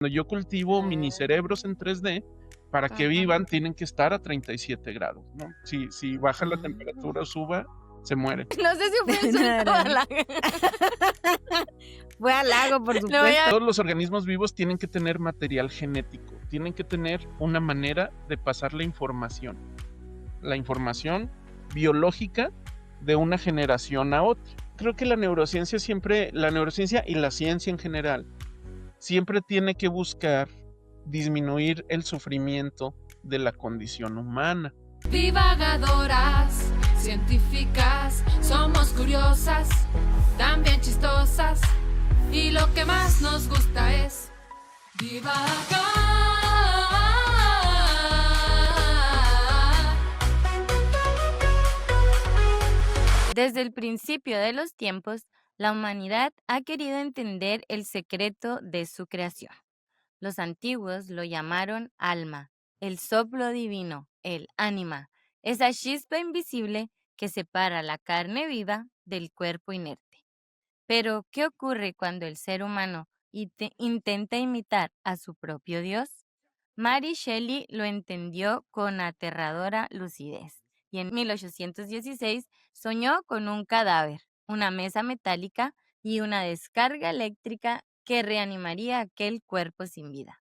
Cuando yo cultivo mini cerebros en 3D, para que Ajá. vivan tienen que estar a 37 grados, ¿no? Si baja la temperatura o suba, se mueren. No sé si fue insulto o halago. Fue halago, por Lo voy supuesto. a... Todos los organismos vivos tienen que tener material genético, tienen que tener una manera de pasar la información biológica de una generación a otra. Creo que la neurociencia y la ciencia en general, siempre tiene que buscar disminuir el sufrimiento de la condición humana. Divagadoras, científicas, somos curiosas, también chistosas, y lo que más nos gusta es divagar. Desde el principio de los tiempos, la humanidad ha querido entender el secreto de su creación. Los antiguos lo llamaron alma, el soplo divino, el ánima, esa chispa invisible que separa la carne viva del cuerpo inerte. Pero, ¿qué ocurre cuando el ser humano intenta imitar a su propio Dios? Mary Shelley lo entendió con aterradora lucidez y en 1816 soñó con un cadáver, una mesa metálica y una descarga eléctrica que reanimaría aquel cuerpo sin vida.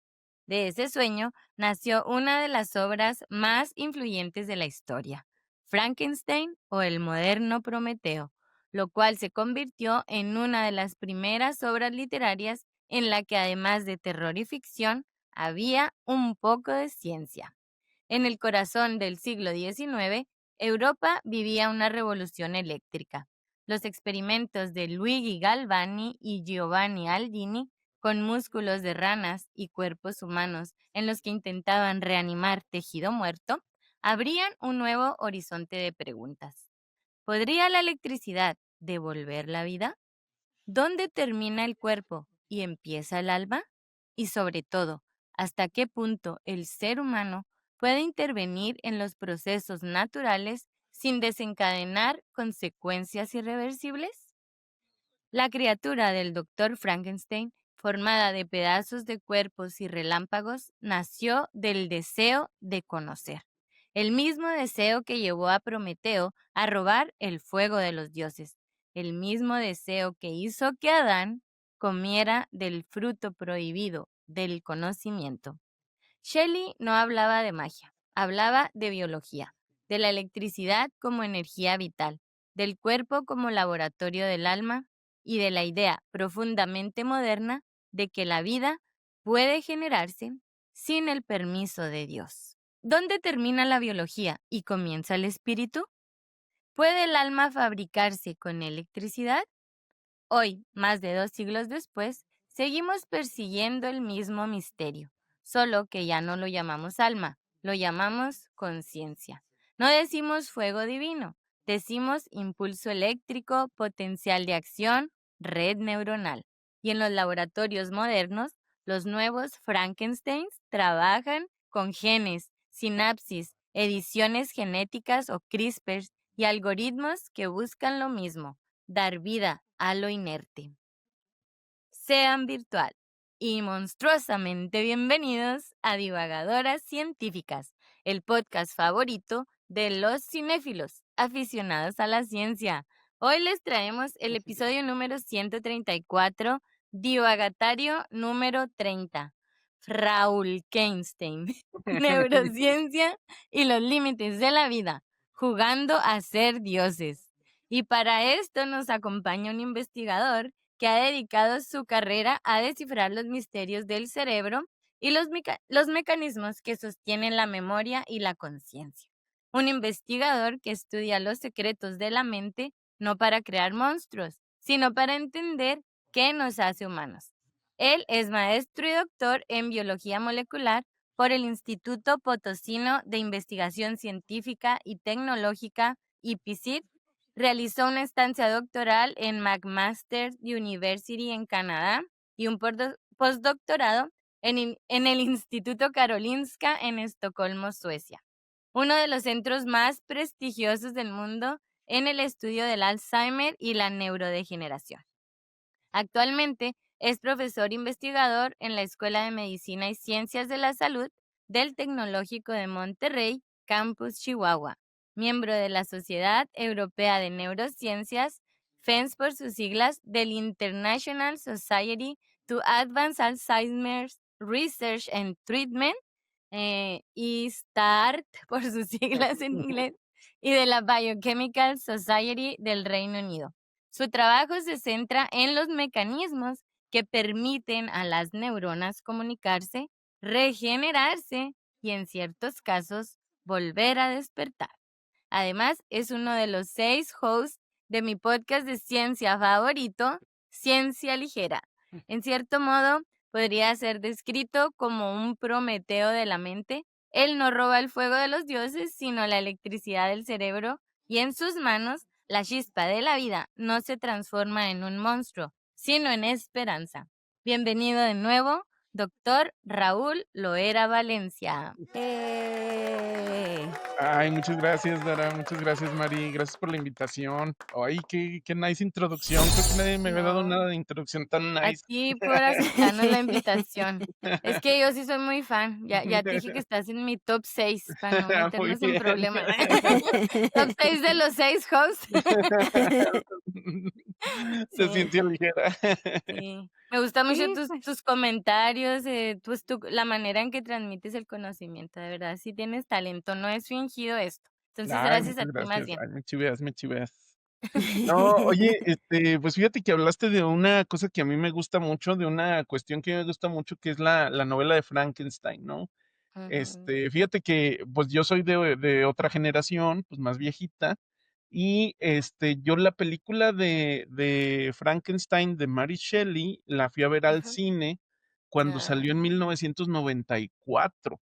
De ese sueño nació una de las obras más influyentes de la historia, Frankenstein o el moderno Prometeo, lo cual se convirtió en una de las primeras obras literarias en la que además de terror y ficción, había un poco de ciencia. En el corazón del siglo XIX, Europa vivía una revolución eléctrica. Los experimentos de Luigi Galvani y Giovanni Aldini con músculos de ranas y cuerpos humanos en los que intentaban reanimar tejido muerto, abrían un nuevo horizonte de preguntas. ¿Podría la electricidad devolver la vida? ¿Dónde termina el cuerpo y empieza el alma? Y sobre todo, ¿hasta qué punto el ser humano puede intervenir en los procesos naturales sin desencadenar consecuencias irreversibles? La criatura del Dr. Frankenstein, formada de pedazos de cuerpos y relámpagos, nació del deseo de conocer, el mismo deseo que llevó a Prometeo a robar el fuego de los dioses, el mismo deseo que hizo que Adán comiera del fruto prohibido del conocimiento. Shelley no hablaba de magia, hablaba de biología, de la electricidad como energía vital, del cuerpo como laboratorio del alma y de la idea profundamente moderna de que la vida puede generarse sin el permiso de Dios. ¿Dónde termina la biología y comienza el espíritu? ¿Puede el alma fabricarse con electricidad? Hoy, más de 2 siglos después, seguimos persiguiendo el mismo misterio, solo que ya no lo llamamos alma, lo llamamos conciencia. No decimos fuego divino, decimos impulso eléctrico, potencial de acción, red neuronal. Y en los laboratorios modernos, los nuevos Frankensteins trabajan con genes, sinapsis, ediciones genéticas o CRISPR y algoritmos que buscan lo mismo, dar vida a lo inerte. Sean virtual y monstruosamente bienvenidos a Divagadoras Científicas, el podcast favorito de los cinéfilos aficionados a la ciencia. Hoy les traemos el episodio número 134, Divagatario número 30, Frankenstein, neurociencia y los límites de la vida, jugando a ser dioses. Y para esto nos acompaña un investigador que ha dedicado su carrera a descifrar los misterios del cerebro y los mecanismos que sostienen la memoria y la conciencia. Un investigador que estudia los secretos de la mente no para crear monstruos, sino para entender qué nos hace humanos. Él es maestro y doctor en biología molecular por el Instituto Potosino de Investigación Científica y Tecnológica, IPCIT. Realizó una estancia doctoral en McMaster University en Canadá y un postdoctorado en el Instituto Karolinska en Estocolmo, Suecia, uno de los centros más prestigiosos del mundo en el estudio del Alzheimer y la neurodegeneración. Actualmente Es profesor investigador en la Escuela de Medicina y Ciencias de la Salud del Tecnológico de Monterrey, Campus Chihuahua, miembro de la Sociedad Europea de Neurociencias, FENS por sus siglas, del International Society to Advance Alzheimer's Research and Treatment, y START por sus siglas en inglés, y de la Biochemical Society del Reino Unido. Su trabajo se centra en los mecanismos que permiten a las neuronas comunicarse, regenerarse y en ciertos casos volver a despertar. Además, es uno de los 6 hosts de mi podcast de ciencia favorito, Ciencia Ligera. En cierto modo, podría ser descrito como un Prometeo de la mente. Él no roba el fuego de los dioses, sino la electricidad del cerebro, y en sus manos, la chispa de la vida no se transforma en un monstruo, sino en esperanza. Bienvenido de nuevo, doctor Raúl Loera Valencia. Ay, muchas gracias, Dara. Muchas gracias, Mari. Gracias por la invitación. Ay, qué nice introducción. Creo que nadie me había dado No, nada de introducción tan a nice. ti por aceptarnos la invitación. Es que yo sí soy muy fan. Ya te dije que estás en mi top 6 para no Muy meternos en bien. problemas. Top 6 de los 6 hosts. Se Sí, sintió ligera. sí. Me gusta mucho Sí, tus, pues. tus comentarios, la manera en que transmites el conocimiento. De verdad, sí tienes talento. No es fingido esto. Entonces, Ay, gracias a muchas ti más gracias. bien. Ay, me chiveas, me chiveas. No, oye, pues fíjate que hablaste de una cosa que a mí me gusta mucho, de una cuestión que me gusta mucho, que es la novela de Frankenstein, ¿no? Ujú, Fíjate que pues yo soy de otra generación, pues más viejita, y yo la película de Frankenstein de Mary Shelley la fui a ver al ujú. cine cuando Ah, salió en 1994.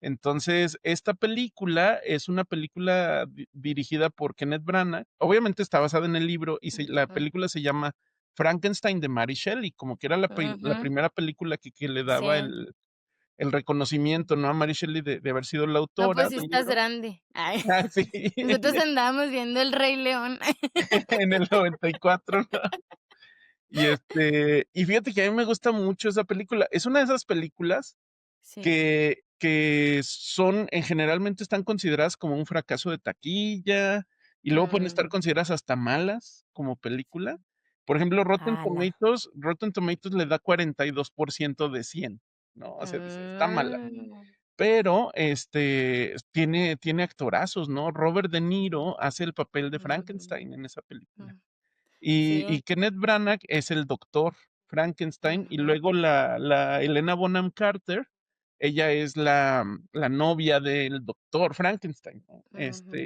Entonces, esta película es una película dirigida por Kenneth Branagh. Obviamente está basada en el libro y la ujú, película se llama Frankenstein de Mary Shelley, como que era la ujú. primera película que le daba Sí. el reconocimiento, ¿no? A Mary Shelley de haber sido la No, autora pues sí del estás libro. grande. Ay, Ah, sí, nosotros andábamos viendo El Rey León. en el 94, ¿no? Y fíjate que a mí me gusta mucho esa película. Es una de esas películas Sí. que son, generalmente están consideradas como un fracaso de taquilla, y luego pueden estar Mm, consideradas hasta malas como película. Por ejemplo, ala. Rotten Tomatoes le da 42% de 100, ¿no? O sea, dice, está mala. Mm, Pero, tiene actorazos, ¿no? Robert De Niro hace el papel de ujú, Frankenstein en esa película. mm. Y Sí. Kenneth Branagh es el doctor Frankenstein, y Ujú, luego la Helena Bonham Carter, ella es la novia del doctor Frankenstein, ¿no? ujú,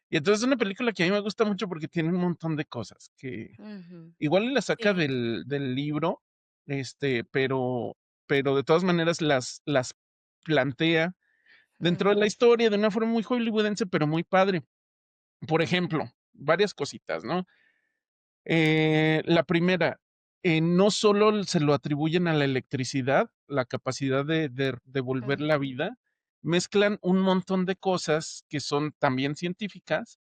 Y entonces es una película que a mí me gusta mucho porque tiene un montón de cosas que ujú. igual y la saca Sí. del libro, pero de todas maneras las plantea dentro de la Ujú, historia de una forma muy hollywoodense, pero muy padre. Por ejemplo, varias cositas, ¿no? La primera, no solo se lo atribuyen a la electricidad, la capacidad de devolver la ujú, vida, mezclan un montón de cosas que son también científicas,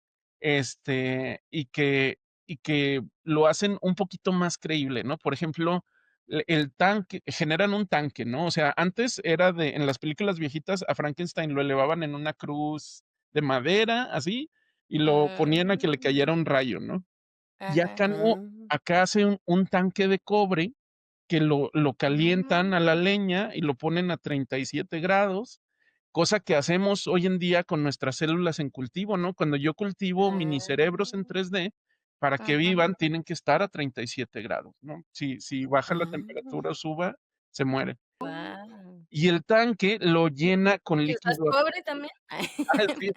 y que lo hacen un poquito más creíble, ¿no? Por ejemplo, el tanque, generan un tanque, ¿no? O sea, antes era en las películas viejitas a Frankenstein lo elevaban en una cruz de madera, así, y lo ponían a que le cayera mm, un rayo, ¿no? Y ajá. acá no, Ah, acá hacen un tanque de cobre que lo calientan a la Mm, leña y lo ponen a 37 grados, cosa que hacemos hoy en día con nuestras células en cultivo, ¿no? Cuando yo cultivo minicerebros en ah, 3D, para que ajá. vivan tienen que estar a 37 grados, ¿no? Si baja la ah, temperatura o suba, se mueren. Guau. Y el tanque lo llena con ¿Y usas líquido. cobre también? Sí.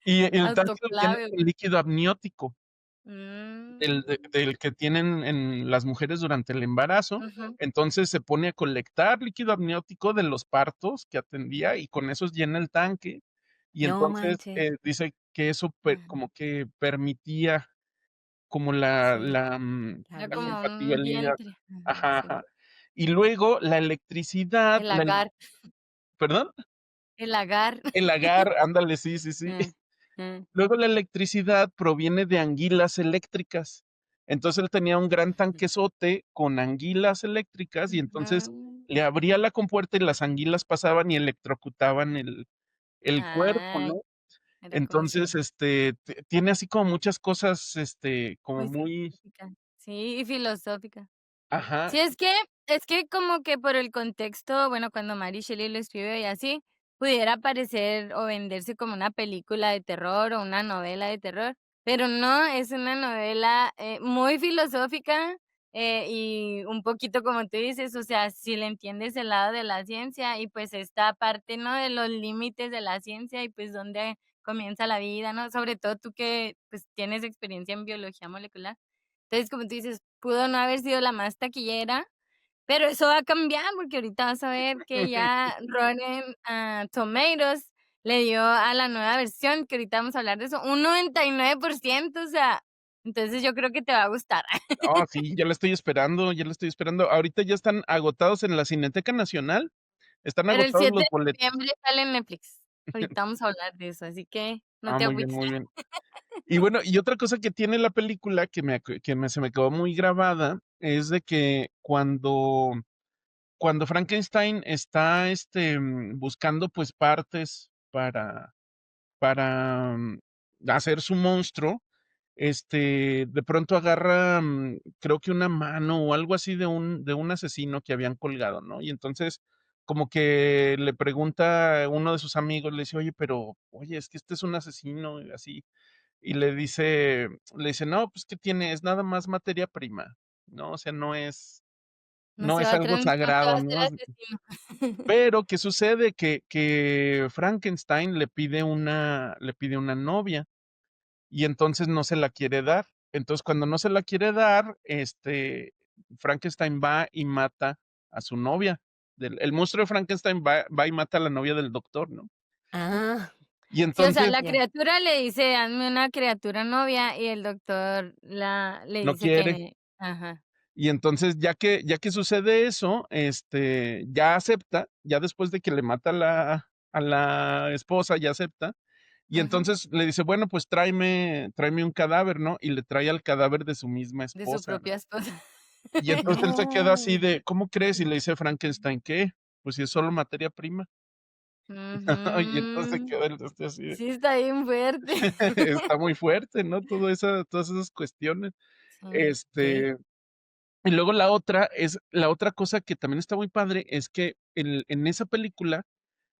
Y el tanque lo llena Autoclave. con líquido amniótico. Mm, Del que tienen en las mujeres durante el embarazo. ujú. Entonces se pone a colectar líquido amniótico de los partos que atendía y con eso llena el tanque. Y no entonces manches. dice que eso Ujú. como que permitía como Sí, La era la como vida. un compatibilidad. vientre. Ajá, Ajá, sí. ajá. Y luego la electricidad, El agar, ¿perdón? el agar. El agar, ándale, sí, sí, sí. Ah, ah, Luego la electricidad proviene de anguilas eléctricas. Entonces él tenía un gran tanquesote con anguilas eléctricas y entonces Ujú. le abría la compuerta y las anguilas pasaban y electrocutaban el cuerpo, Ay, ¿no? era como Entonces, tiene así como muchas cosas, como muy muy, científica. Sí, y filosófica. ajá, Sí, es que como que por el contexto, bueno, cuando Mary Shelley lo escribió y así, pudiera parecer o venderse como una película de terror o una novela de terror, pero no, es una novela, muy filosófica, y un poquito como tú dices, o sea, si le entiendes el lado de la ciencia y, pues, esta parte, ¿no?, de los límites de la ciencia y, pues, dónde comienza la vida, ¿no? Sobre todo tú que, pues, tienes experiencia en biología molecular. Entonces, como tú dices, pudo no haber sido la más taquillera, pero eso va a cambiar, porque ahorita vas a ver que ya Rotten, Tomatoes le dio a la nueva versión, que ahorita vamos a hablar de eso, un 99%, o sea, entonces yo creo que te va a gustar. oh, sí, ya la estoy esperando, ya la estoy esperando. Ahorita ya están agotados en la Cineteca Nacional, están Pero el agotados 7 los de boletos. noviembre sale en Netflix. Ahorita vamos a hablar de eso, así que no Ah, te muy bien, agüites. muy bien. Y bueno, y otra cosa que tiene la película se me quedó muy grabada es de que cuando Frankenstein está, buscando, pues, partes para hacer su monstruo, de pronto agarra, creo que una mano o algo así de un asesino que habían colgado, ¿no? Y entonces, como que le pregunta a uno de sus amigos, le dice: "Oye, pero, oye, es que este es un asesino", y así. Y le dice: "No, pues, ¿qué tiene? Es nada más materia prima", ¿no? O sea, no es algo No se va a sagrado, hacer ¿no? asesino. Pero, ¿qué sucede? Que Frankenstein le pide una novia, y entonces no se la quiere dar. Entonces, cuando no se la quiere dar, Frankenstein va y mata a su novia. El monstruo de Frankenstein va y mata a la novia del doctor, ¿no? Ah, Y Sí, o sea, entonces la ya. criatura le dice: "Hazme una criatura novia", y el doctor le no dice quiere. que ajá, Y entonces, ya que sucede eso, ya acepta, ya después de que le mata a la esposa, ya acepta. Y ajá, entonces le dice: "Bueno, pues tráeme un cadáver", ¿no? Y le trae al cadáver de su misma de su esposa, ¿no? propia esposa. Y entonces él se queda así No. de: "¿Cómo crees?". Y le dice Frankenstein: "¿Qué? Pues si es solo materia prima". Y entonces se Ujú. queda el así de Sí, está bien fuerte. está muy fuerte, ¿no? Todas esas cuestiones. Sí. ¿Qué? Este, y luego la otra cosa que también está muy padre es que en esa película,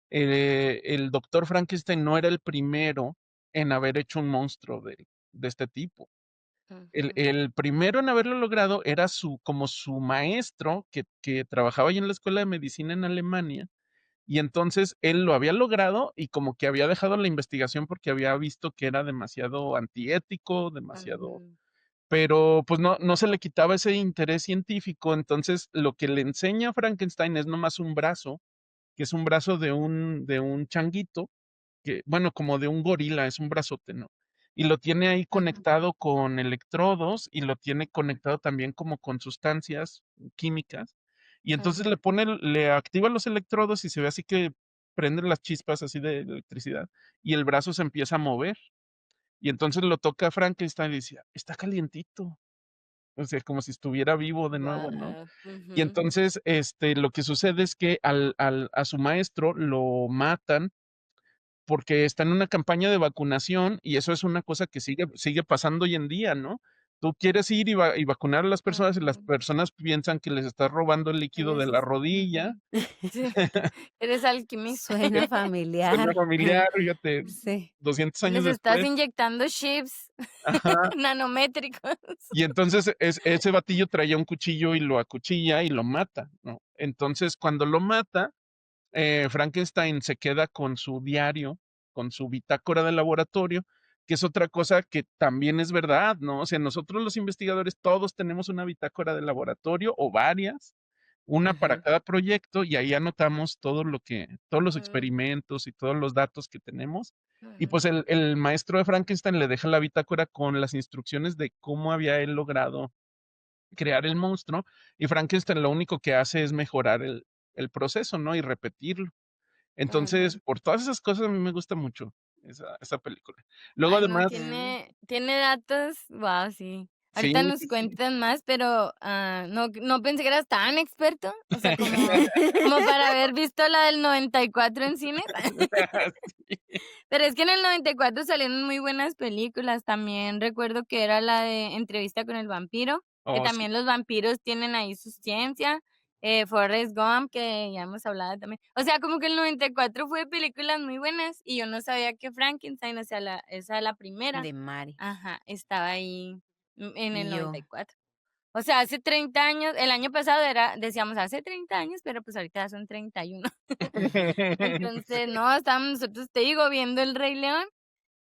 el doctor Frankenstein no era el primero en haber hecho un monstruo de este tipo. El Ujú, el primero en haberlo logrado era como su maestro que trabajaba ahí en la escuela de medicina en Alemania, y entonces él lo había logrado y como que había dejado la investigación porque había visto que era demasiado antiético, demasiado, ujú, pero, pues, no se le quitaba ese interés científico. Entonces, lo que le enseña a Frankenstein es nomás un brazo, que es un brazo de un changuito, que, bueno, como de un gorila, es un brazote, ¿no? Y lo tiene ahí ujú, conectado con electrodos y lo tiene conectado también como con sustancias químicas. Y entonces ujú. le activa los electrodos y se ve así que prenden las chispas así de electricidad y el brazo se empieza a mover. Y entonces lo toca Frankenstein y dice: "Está calientito". O sea, como si estuviera vivo de nuevo, ¿no? Guau, Y ujú, entonces, lo que sucede es que a su maestro lo matan porque está en una campaña de vacunación y eso es una cosa que sigue pasando hoy en día, ¿no? Tú quieres ir y vacunar a las personas y las ujú. personas piensan que les estás robando el líquido de Eres la rodilla. ujú. Sí, eres alquimista. Suena Suena familiar. familiar, fíjate, Sí. 200 años Les estás después. inyectando chips Ajá. nanométricos. Y entonces ese batillo traía un cuchillo y lo acuchilla y lo mata, ¿no? Entonces, cuando lo mata, Frankenstein se queda con su diario, con su bitácora de laboratorio, que es otra cosa que también es verdad, ¿no? O sea, nosotros los investigadores todos tenemos una bitácora de laboratorio o varias, una para Ajá. cada proyecto, y ahí anotamos todos los Mm, experimentos y todos los datos que tenemos. Y ujú, pues el maestro de Frankenstein le deja la bitácora con las instrucciones de cómo había él logrado crear el monstruo, y Frankenstein lo único que hace es mejorar el proceso, ¿no? Y repetirlo. ujú. Entonces, por todas esas cosas a mí me gusta mucho esa película. Luego Ay, no, además Ah, tiene datos, guau, sí. Ahorita Sí, nos sí, sí. cuentas más, pero no pensé que eras tan experto. O sea, como para haber visto la del 94 en cines. Sí. Pero es que en el 94 salieron muy buenas películas. También recuerdo que era la de Entrevista con el vampiro, que Oh, sí. también los vampiros tienen ahí su ciencia. Forrest Gump, que ya hemos hablado también. O sea, como que el 94 fue de películas muy buenas y yo no sabía que Frankenstein, o sea, esa la primera, De Mari. ajá, estaba ahí en el Y yo. 94. O sea, hace 30 años, el año pasado decíamos hace 30 años, pero pues ahorita ya son 31. Entonces, no, estábamos nosotros, te digo, viendo El Rey León.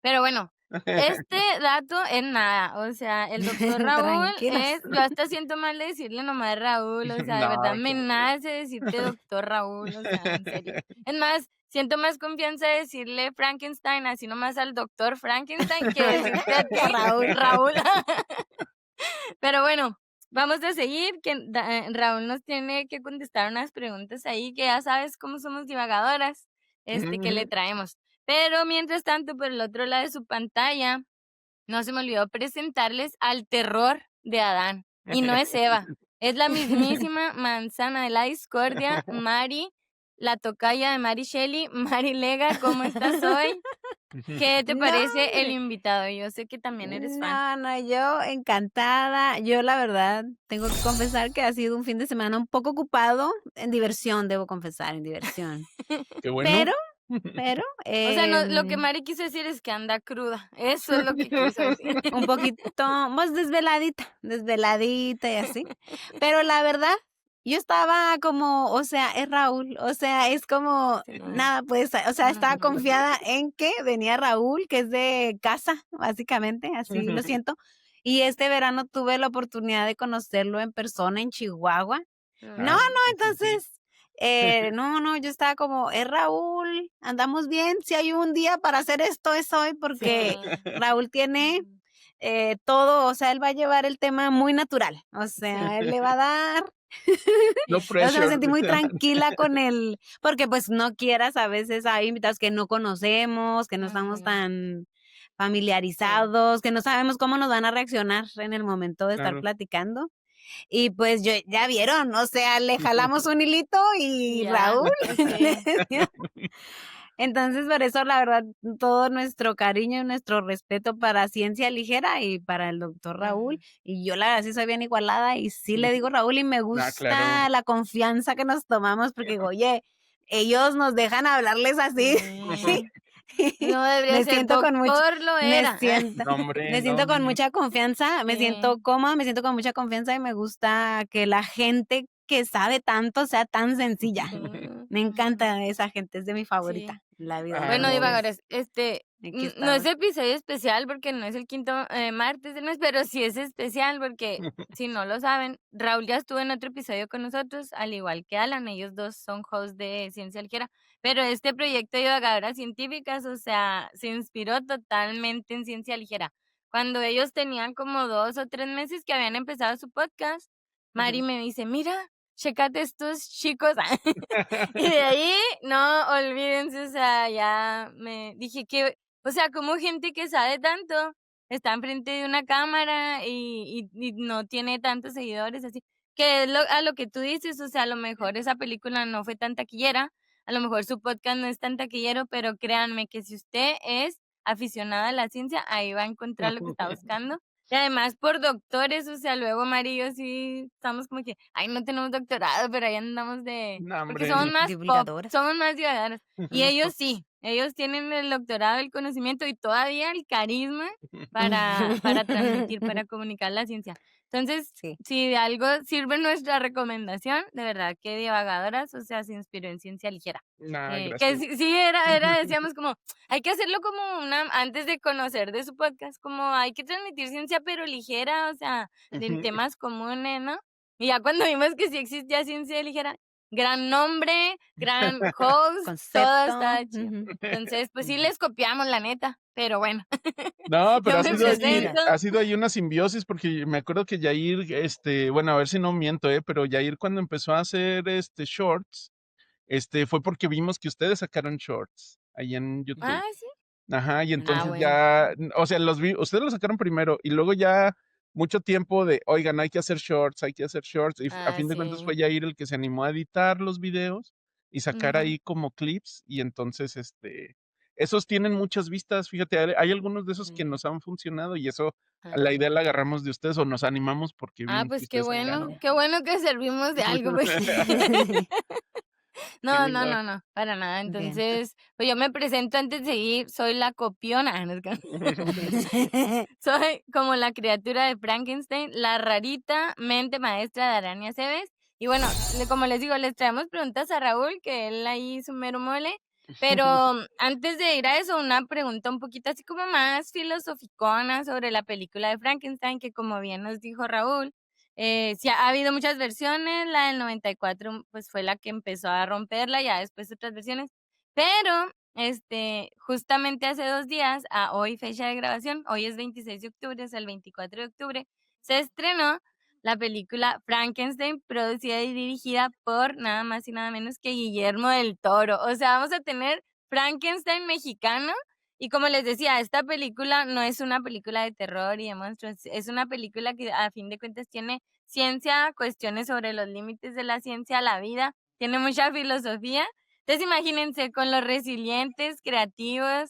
Pero bueno, este dato es nada. O sea, el doctor Raúl Tranquilos. yo hasta siento mal de decirle nomás Raúl. O sea, de No, verdad me ¿cómo nace decirte doctor Raúl. O sea, en serio. Es más, siento más confianza de decirle Frankenstein, así nomás al doctor Frankenstein, que decirte a ti, Que Raúl. Raúl. Pero bueno, vamos a seguir, que Raúl nos tiene que contestar unas preguntas ahí, que ya sabes cómo somos divagadoras, que le Ujú. traemos. Pero mientras tanto, por el otro lado de su pantalla, no se me olvidó presentarles al terror de Adán. Y no es Eva, es la mismísima manzana de la discordia, Mari, la tocaya de Mary Shelley. Mari Lega, ¿cómo estás hoy? ¿Qué te No, parece el hombre. invitado? Yo sé que también eres fan. No, yo encantada. Yo la verdad tengo que confesar que ha sido un fin de semana un poco ocupado en diversión, debo confesar, en diversión. Qué bueno. Pero, O sea, no, lo que Mari quiso decir es que anda cruda. Eso es lo que quiso decir. un poquito más desveladita y así. Pero la verdad, yo estaba como, o sea, es Raúl, o sea, es como, Sí. nada, pues, o sea, estaba confiada en que venía Raúl, que es de casa, básicamente, así lo siento. Y este verano tuve la oportunidad de conocerlo en persona en Chihuahua. No, Ah, sí, sí, sí. entonces, no, yo estaba como, es Raúl, andamos bien, si hay un día para hacer esto es hoy, porque Sí. Raúl tiene todo, o sea, él va a llevar el tema muy natural, o sea, él le va a dar, No o sea, me pressure. sentí muy tranquila con él, porque pues no quieras, a veces hay invitados que no conocemos, que no estamos Ujú. tan Sí. familiarizados, que no sabemos cómo nos van a reaccionar en el momento de estar Claro. platicando. Y pues ya vieron, o sea, le jalamos un hilito y Ya, Raúl le sí. dio. Entonces, por eso, la verdad, todo nuestro cariño y nuestro respeto para Ciencia Ligera y para el doctor Raúl. Ujú. Y yo la verdad sí soy bien igualada y sí le digo Raúl y me Ah, claro. gusta la confianza que nos tomamos porque digo, oye, ellos nos dejan hablarles así. Sí. No debería Me ser siento con mucho, doctor, lo me era. siento, No, hombre, me siento no, no, con no. mucha confianza, me siento Sí. cómoda, me siento con mucha confianza y me gusta que la gente que sabe tanto sea tan sencilla. Sí. Me encanta esa gente, es de mi favorita Sí. en la vida. Ah, Bueno, no. Entonces, divagores, aquí no es estamos. episodio especial porque no es el quinto martes del mes, pero sí es especial porque, si no lo saben, Raúl ya estuvo en otro episodio con nosotros, al igual que Alan, ellos dos son hosts de Ciencia Ligera, pero este proyecto de divagadoras científicas, o sea, se inspiró totalmente en Ciencia Ligera. Cuando ellos tenían como 2 o 3 meses que habían empezado su podcast, Mari me dice, mira, chécate estos chicos. Y de ahí, no, olvídense, o sea, ya me dije que, o sea, como gente que sabe tanto está enfrente de una cámara y no tiene tantos seguidores, así, que es a lo que tú dices, o sea, a lo mejor esa película no fue tan taquillera, a lo mejor su podcast no es tan taquillero, pero créanme que si usted es aficionada a la ciencia, ahí va a encontrar lo que está buscando. Y además por doctores, o sea, luego Mario y yo sí estamos como que, ay, no tenemos doctorado, pero ahí andamos No, porque hombre. somos más pop, Divulgadoras. somos más divagadoras. Y Más ellos pops. sí, ellos tienen el doctorado, el conocimiento y todavía el carisma para transmitir, para comunicar la ciencia. Entonces, Sí. si de algo sirve nuestra recomendación, de verdad que divagadoras, o sea, se inspiró en Ciencia Ligera. Nah, Que gracias. sí decíamos como, hay que hacerlo como antes de conocer de su podcast, como hay que transmitir ciencia pero ligera, o sea, de temas comunes, ¿no? Y ya cuando vimos que sí existía Ciencia Ligera, gran nombre, gran host, todo Concepto. está chido. Entonces, pues sí les copiamos, la neta, pero bueno, No, pero yo ha me sido presento. ahí una simbiosis, porque me acuerdo que Yair, bueno, a ver si no miento, pero Yair cuando empezó a hacer shorts, fue porque vimos que ustedes sacaron shorts ahí en YouTube. Ah, sí. Ajá, y entonces Bueno. ya, o sea, ustedes los sacaron primero y luego ya mucho tiempo de, oigan, hay que hacer shorts, y a Ah, fin de cuentas sí. fue Yair el que se animó a editar los videos y sacar Ujú. ahí como clips, y entonces, esos tienen muchas vistas, fíjate, hay algunos de esos que Sí. nos han funcionado, y eso, la Ah. idea la agarramos de ustedes, o nos animamos porque Ah, vimos que pues ustedes sacaron. qué bueno que servimos de algo, pues. Qué No, no, lindo. no, no, para nada. Bien. Entonces, pues yo me presento antes de ir, soy la copiona. Ah, no es que- Soy como la criatura de Frankenstein, la rarita mente maestra de Arania Cebes. Y bueno, como les digo, les traemos preguntas a Raúl, que él ahí hizo mero mole. Pero antes de ir a eso, una pregunta un poquito así como más filosoficona sobre la película de Frankenstein, que como bien nos dijo Raúl, sí ha habido muchas versiones, la del 94 pues fue la que empezó a romperla, ya después otras versiones, pero justamente hace 2 días, a hoy fecha de grabación, hoy es 26 de octubre, es el 24 de octubre, se estrenó la película Frankenstein, producida y dirigida por nada más y nada menos que Guillermo del Toro. O sea, vamos a tener Frankenstein mexicano. Y como les decía, esta película no es una película de terror y de monstruos, es una película que a fin de cuentas tiene ciencia, cuestiones sobre los límites de la ciencia, la vida, tiene mucha filosofía. Entonces imagínense con los resilientes, creativos,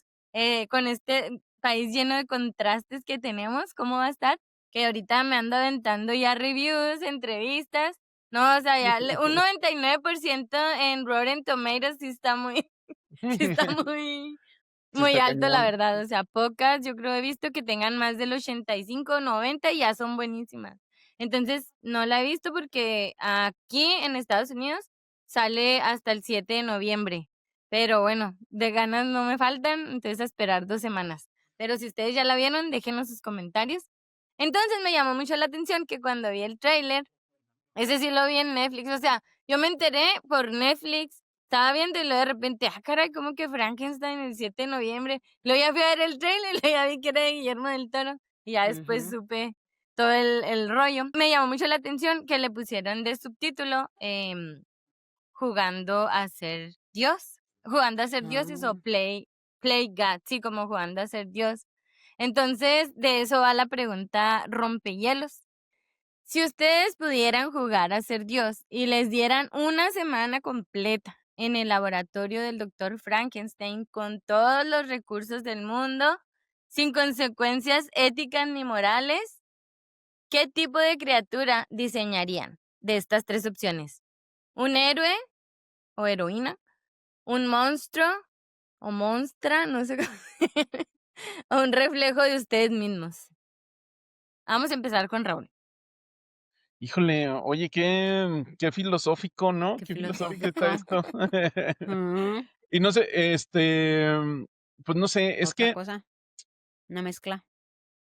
con este país lleno de contrastes que tenemos, ¿cómo va a estar? Que ahorita me ando aventando ya reviews, entrevistas. No, o sea, un 99% en Rotten Tomatoes sí está muy, sí está muy, Sí muy está alto, la cañón. verdad. O sea, pocas, yo creo he visto que tengan más del 85, 90 y ya son buenísimas. Entonces, no la he visto porque aquí en Estados Unidos sale hasta el 7 de noviembre. Pero bueno, de ganas no me faltan, entonces a esperar 2 semanas. Pero si ustedes ya la vieron, déjenos sus comentarios. Entonces me llamó mucho la atención que cuando vi el tráiler, ese sí lo vi en Netflix, o sea, yo me enteré por Netflix, estaba viendo y luego de repente, caray, ¿cómo que Frankenstein el 7 de noviembre? Luego ya fui a ver el tráiler, luego ya vi que era de Guillermo del Toro y ya después Ujú. supe todo el rollo. Me llamó mucho la atención que le pusieron de subtítulo jugando a ser Dios, jugando a ser dioses o Ah. play God, sí, como jugando a ser Dios. Entonces, de eso va la pregunta rompehielos. Si ustedes pudieran jugar a ser Dios y les dieran una semana completa en el laboratorio del doctor Frankenstein con todos los recursos del mundo, sin consecuencias éticas ni morales, ¿qué tipo de criatura diseñarían de estas 3 opciones? ¿Un héroe o heroína? ¿Un monstruo o monstra? No sé cómo. O un reflejo de ustedes mismos. Vamos a empezar con Raúl. Híjole, oye, qué filosófico, ¿no? Qué Qué filosófico está filosófico. esto. Mm, Y no sé, pues no sé, Otra cosa, una mezcla.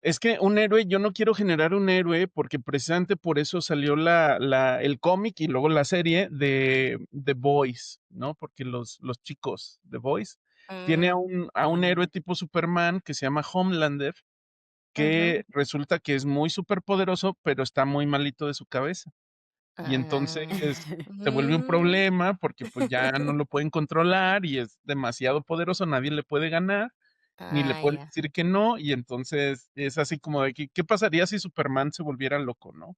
es que un héroe, yo no quiero generar un héroe porque precisamente por eso salió el cómic y luego la serie de The Boys, ¿no? Porque los chicos, The Boys, tiene a Mm, un héroe Mm, tipo Superman que se llama Homelander, ujú. que resulta que es muy superpoderoso, pero está muy malito de su cabeza. Y entonces Ah, se vuelve un mm. problema porque pues ya no lo pueden controlar y es demasiado poderoso, nadie le puede ganar, ni le Ah, pueden ya. decir que no, y entonces es así como de que, ¿qué pasaría si Superman se volviera loco, no?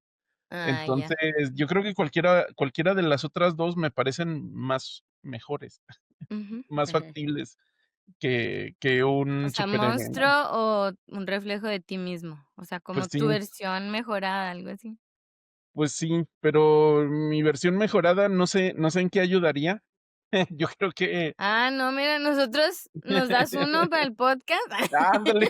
Ah, ya. Entonces, yo creo que cualquiera de las otras dos me parecen más mejores, Ujú. más factibles que O un sea, superhéroe, ¿no? monstruo o un reflejo de ti mismo. O sea, Pues como tu sí, versión mejorada, algo así. pues sí, pero mi versión mejorada no sé en qué ayudaría. Yo creo que Ah, no, mira, nosotros nos das uno para el podcast. ándale.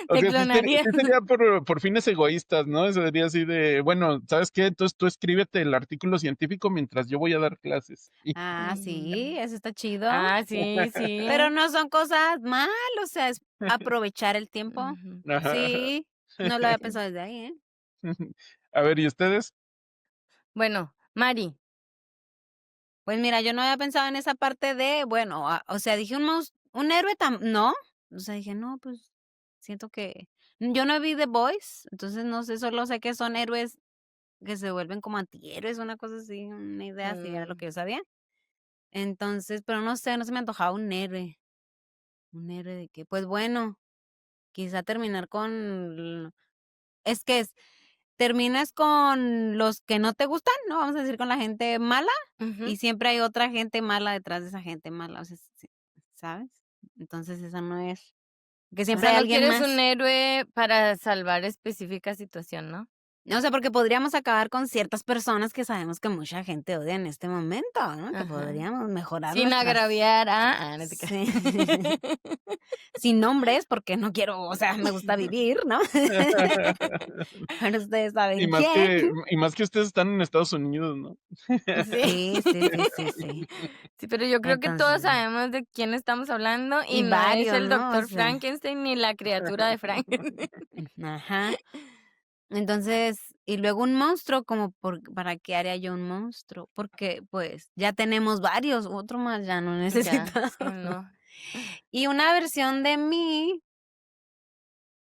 O Te sea, clonaría. sí sería por fines egoístas, ¿no? Eso sería así de, bueno, ¿sabes qué? Entonces tú escríbete el artículo científico mientras yo voy a dar clases. Y Ah, sí, Mm. eso está chido. Ah, sí, Pero sí. no son cosas mal, o sea, es aprovechar el tiempo. Ujú. ajá. Sí, no lo había pensado desde ahí, ¿eh? A ver, ¿y ustedes? Bueno, Mari. Pues mira, yo no había pensado en esa parte de, bueno, o sea, dije un héroe no, o sea, dije, no, pues siento que yo no vi The Boys, entonces no sé, solo sé que son héroes que se vuelven como antihéroes, una cosa así, una idea así era lo Mm, que yo sabía. Entonces, pero no sé, no se me antojaba un héroe de que, pues bueno, quizá terminar con es que terminas con los que no te gustan, ¿no? Vamos a decir con la gente mala, Ujú. y siempre hay otra gente mala detrás de esa gente mala, o sea, ¿sabes? Entonces eso no es, que O siempre sea, hay no alguien quieres más. un héroe para salvar específica situación, ¿no? O sea, porque podríamos acabar con ciertas personas que sabemos que mucha gente odia en este momento, ¿no? Que Ajá. podríamos mejorar Sin nuestras... agraviar no te Sí. creas. Sin nombres, porque no quiero, o sea, me gusta vivir, ¿no? Pero ustedes saben quién. Y más que ustedes están en Estados Unidos, ¿no? Sí. Sí. Sí, pero yo creo que todos Entonces, sabemos de quién estamos hablando y y no es varios, el ¿no? O doctor sea, Frankenstein ni la criatura de Frankenstein. ajá. Entonces, y luego un monstruo, como ¿para qué haría yo un monstruo? Porque pues ya tenemos varios, otro más ya no Ya, necesitamos. sí, no. Y una versión de mí,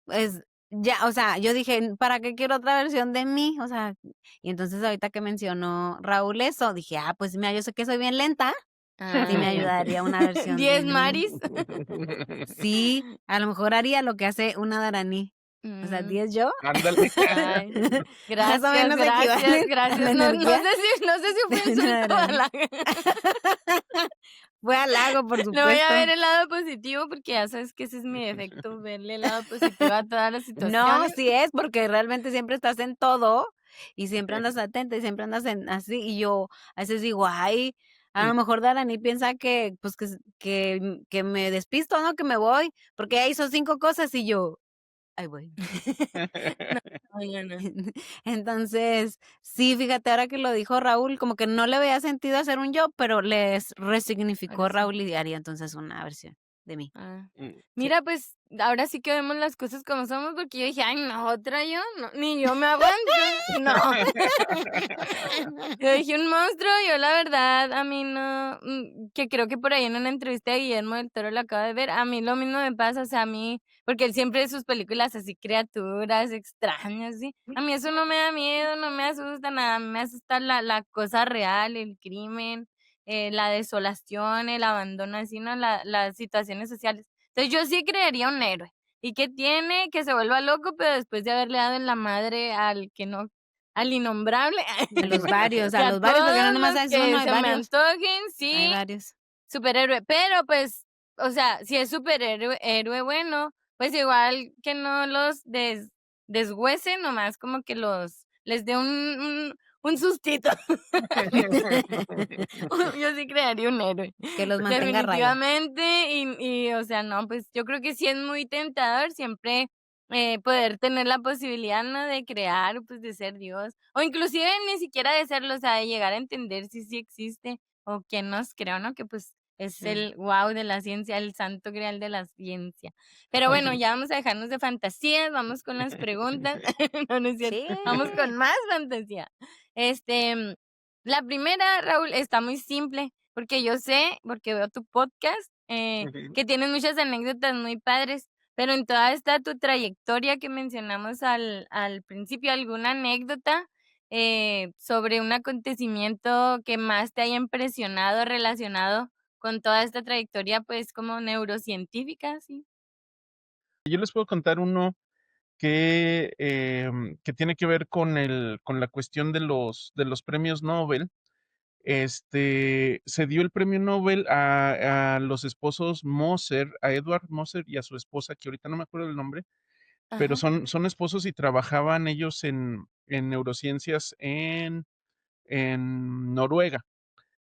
pues ya, o sea, yo dije, ¿para qué quiero otra versión de mí? O sea, y entonces ahorita que mencionó Raúl eso, dije, pues mira, yo sé que soy bien lenta, sí me ayudaría una versión de 10 mí. Maris. Sí, a lo mejor haría lo que hace una Daraní. O sea, Mm, 10 yo. Ándale. Ay, Más o gracias, menos gracias, equivalen a la gracias. No energía sé si fue de una insulto o Daraní. halago. Fue halago, por Le voy a supuesto. ver el lado positivo porque ya sabes que ese es mi defecto, verle el lado positivo a todas las No, situaciones. sí es, porque realmente siempre estás en todo y siempre andas atenta y siempre andas así. Y yo a veces digo, ay, a lo mejor Darani piensa que, pues, que me despisto, ¿no? Que me voy, porque ya hizo 5 cosas y yo, ahí voy. No. Entonces, sí, fíjate, ahora que lo dijo Raúl, como que no le veía sentido hacer un yo, pero les resignificó Ahora sí. Raúl y haría entonces una versión de mí. Sí. Mira, pues ahora sí que vemos las cosas como somos, porque yo dije, ay, no, otra yo, no, ni yo me aguanto. No. Yo dije un monstruo, yo la verdad, a mí no, que creo que por ahí en una entrevista de Guillermo del Toro lo acabo de ver, a mí lo mismo me pasa, o sea, a mí, porque él siempre en sus películas así, criaturas extrañas, ¿sí? A mí eso no me da miedo, no me asusta nada, a mí me asusta la cosa real, el crimen, la desolación, el abandono, así, ¿no? Las situaciones sociales. Entonces yo sí creería un héroe. ¿Y qué tiene? Que se vuelva loco, pero después de haberle dado en la madre al que no, al innombrable, A los varios, que a porque no todos nomás los es uno, que hay se me varios. antojen, Hay sí, varios. superhéroe. Pero pues, o sea, si es superhéroe héroe bueno, pues igual que no los deshuese, nomás como que les dé un sustito. Yo sí crearía un héroe. Que los mantenga a raya. Definitivamente, o sea, no, pues yo creo que sí es muy tentador siempre poder tener la posibilidad, ¿no? De crear, pues de ser Dios, o inclusive ni siquiera de serlo, o sea, de llegar a entender si sí existe o quién nos creó, ¿no? Que pues es Sí. el wow de la ciencia, el santo grial de la ciencia. Pero bueno, ya vamos a dejarnos de fantasías, vamos con las preguntas. No es cierto. Sí. Vamos con más fantasía. La primera, Raúl, está muy simple, porque yo sé, porque veo tu podcast, que tienes muchas anécdotas muy padres, pero en toda esta tu trayectoria que mencionamos al principio, ¿alguna anécdota sobre un acontecimiento que más te haya impresionado relacionado con toda esta trayectoria, pues como neurocientífica, sí? Yo les puedo contar uno que tiene que ver con la cuestión de los premios Nobel. Se dio el premio Nobel a los esposos Moser, a Edward Moser y a su esposa, que ahorita no me acuerdo el nombre, pero Ajá. son esposos y trabajaban ellos en neurociencias en Noruega.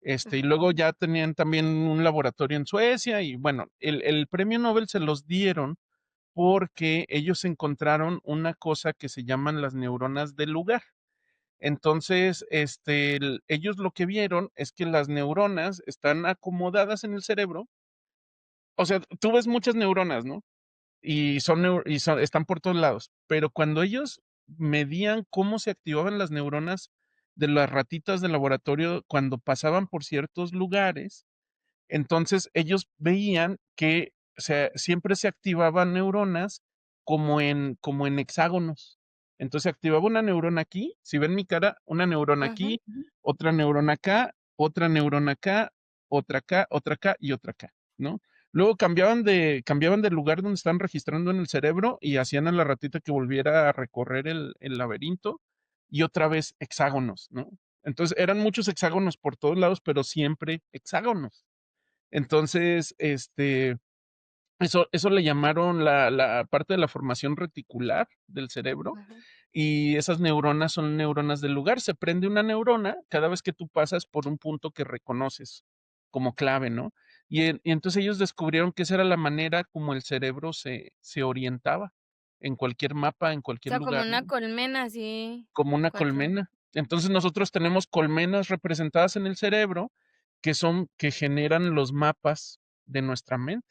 Y luego ya tenían también un laboratorio en Suecia y bueno, el premio Nobel se los dieron porque ellos encontraron una cosa que se llaman las neuronas del lugar. Entonces, ellos lo que vieron es que las neuronas están acomodadas en el cerebro. O sea, tú ves muchas neuronas, ¿no? Están por todos lados. Pero cuando ellos medían cómo se activaban las neuronas de las ratitas del laboratorio cuando pasaban por ciertos lugares, entonces ellos veían que siempre se activaban neuronas como en hexágonos. Entonces se activaba una neurona aquí, si ven mi cara, una neurona Ujú. aquí, otra neurona acá, otra neurona acá, otra acá y otra acá, ¿no? Luego cambiaban de lugar donde estaban registrando en el cerebro y hacían a la ratita que volviera a recorrer el laberinto y otra vez hexágonos, ¿no? Entonces eran muchos hexágonos por todos lados, pero siempre hexágonos. Entonces, eso le llamaron la parte de la formación reticular del cerebro Ujú. y esas neuronas son neuronas del lugar. Se prende una neurona cada vez que tú pasas por un punto que reconoces como clave, ¿no? Y entonces ellos descubrieron que esa era la manera como el cerebro se orientaba en cualquier mapa, en O cualquier sea, como lugar, una ¿no? colmena, así, Como una 4. colmena. Entonces nosotros tenemos colmenas representadas en el cerebro que generan los mapas de nuestra mente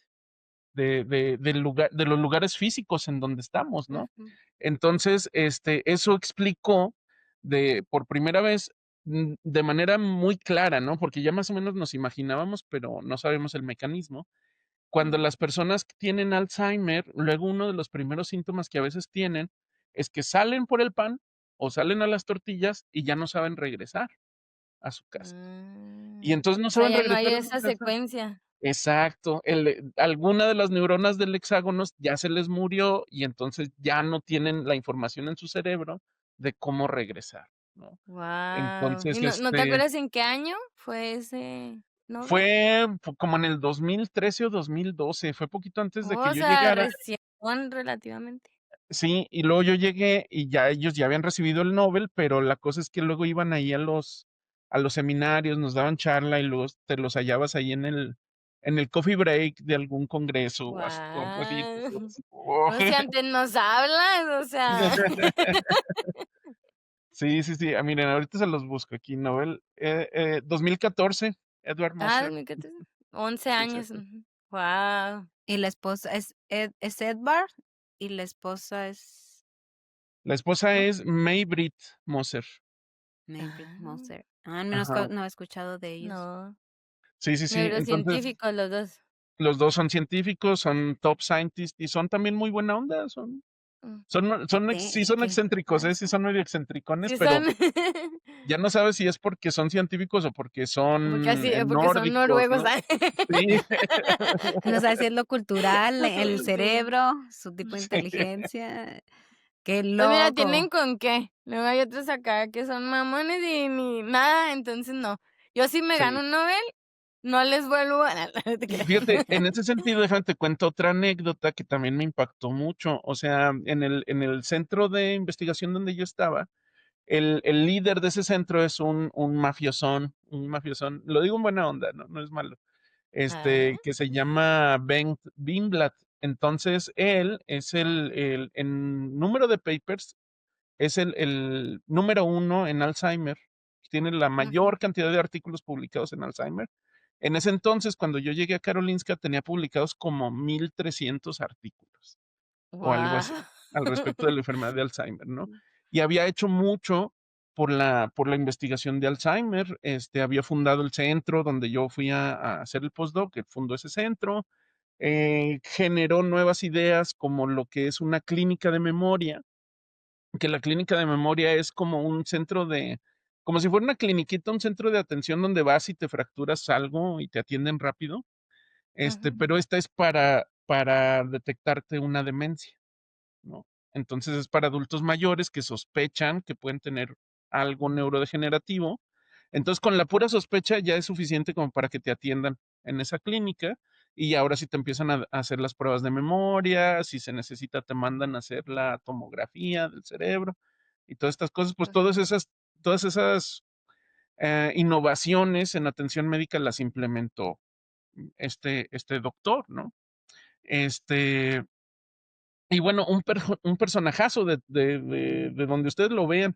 del lugar, de los lugares físicos en donde estamos, ¿no? Ujú. Entonces, eso explicó por primera vez, de manera muy clara, ¿no? Porque ya más o menos nos imaginábamos, pero no sabemos el mecanismo. Cuando Ujú. las personas que tienen Alzheimer, luego uno de los primeros síntomas que a veces tienen es que salen por el pan o salen a las tortillas y ya no saben regresar a su casa. Y Ah, entonces no o sea, saben ya no hay regresar a su esa casa. secuencia. Exacto, alguna de las neuronas del hexágono ya se les murió y entonces ya no tienen la información en su cerebro de cómo regresar, ¿no? Guau. ¿Y Entonces, no te acuerdas en qué año fue ese Nobel? fue como en el 2013 o 2012, fue poquito antes de que O yo sea, llegara. recién relativamente. Sí, y luego yo llegué y ya ellos ya habían recibido el Nobel, pero la cosa es que luego iban ahí a los seminarios, nos daban charla y luego te los hallabas ahí en el coffee break de algún congreso o algo así. Guau. Entonces, así como, O sea, antes nos hablas, o sea. Sí, sí, sí. Miren, ahorita se los busco aquí. Nobel, 2014, Edward Ah, Moser. 2014. 11 años. Exacto. Wow. Y la esposa es Edvard y la esposa es, La esposa ¿no? es May Britt Moser. Maybritt Ah, Moser. Al menos Ajá. no he escuchado de ellos. no. Sí, sí, sí. Entonces, Neurocientíficos los dos. los dos son científicos, son top scientists y son también muy buena onda. Son, Mm. son, son, ex- sí son Qué excéntricos, sí pasa? son medio excentricones, Sí pero son. ya no sabes si es porque son científicos o porque Porque son así, porque son nórdicos, noruegos. ¿no? Sí. No sé si es lo cultural, el Sí. cerebro, su tipo de Sí. inteligencia. Qué Pues mira, loco. tienen con qué. Luego hay otros acá que son mamones y ni nada, entonces no. Yo si me Sí. gano un Nobel, no les vuelvo a no te creas. Fíjate, en ese sentido, déjame te cuento otra anécdota que también me impactó mucho. O sea, en el centro de investigación donde yo estaba, el líder de ese centro es un mafiosón, lo digo en buena onda, no, no es malo, Ah, que se llama Bengt Binblad. Entonces, él es en número de papers, es el número uno en Alzheimer, tiene la ujú. mayor cantidad de artículos publicados en Alzheimer. En ese entonces, cuando yo llegué a Karolinska, tenía publicados como 1,300 artículos o algo Guau. así al respecto de la enfermedad de Alzheimer, ¿no? Y había hecho mucho por la investigación de Alzheimer. Había fundado el centro donde yo fui a hacer el postdoc, él fundó ese centro, generó nuevas ideas como lo que es una clínica de memoria, que la clínica de memoria es como un centro como si fuera una cliniquita, un centro de atención donde vas y te fracturas algo y te atienden rápido, Ujú. pero esta es para detectarte una demencia, ¿no? Entonces es para adultos mayores que sospechan que pueden tener algo neurodegenerativo. Entonces, con la pura sospecha ya es suficiente como para que te atiendan en esa clínica y ahora sí te empiezan a hacer las pruebas de memoria, si se necesita te mandan a hacer la tomografía del cerebro y todas estas cosas, pues todas esas innovaciones en atención médica las implementó este doctor, ¿no? Este, y bueno, un personajazo de donde ustedes lo vean.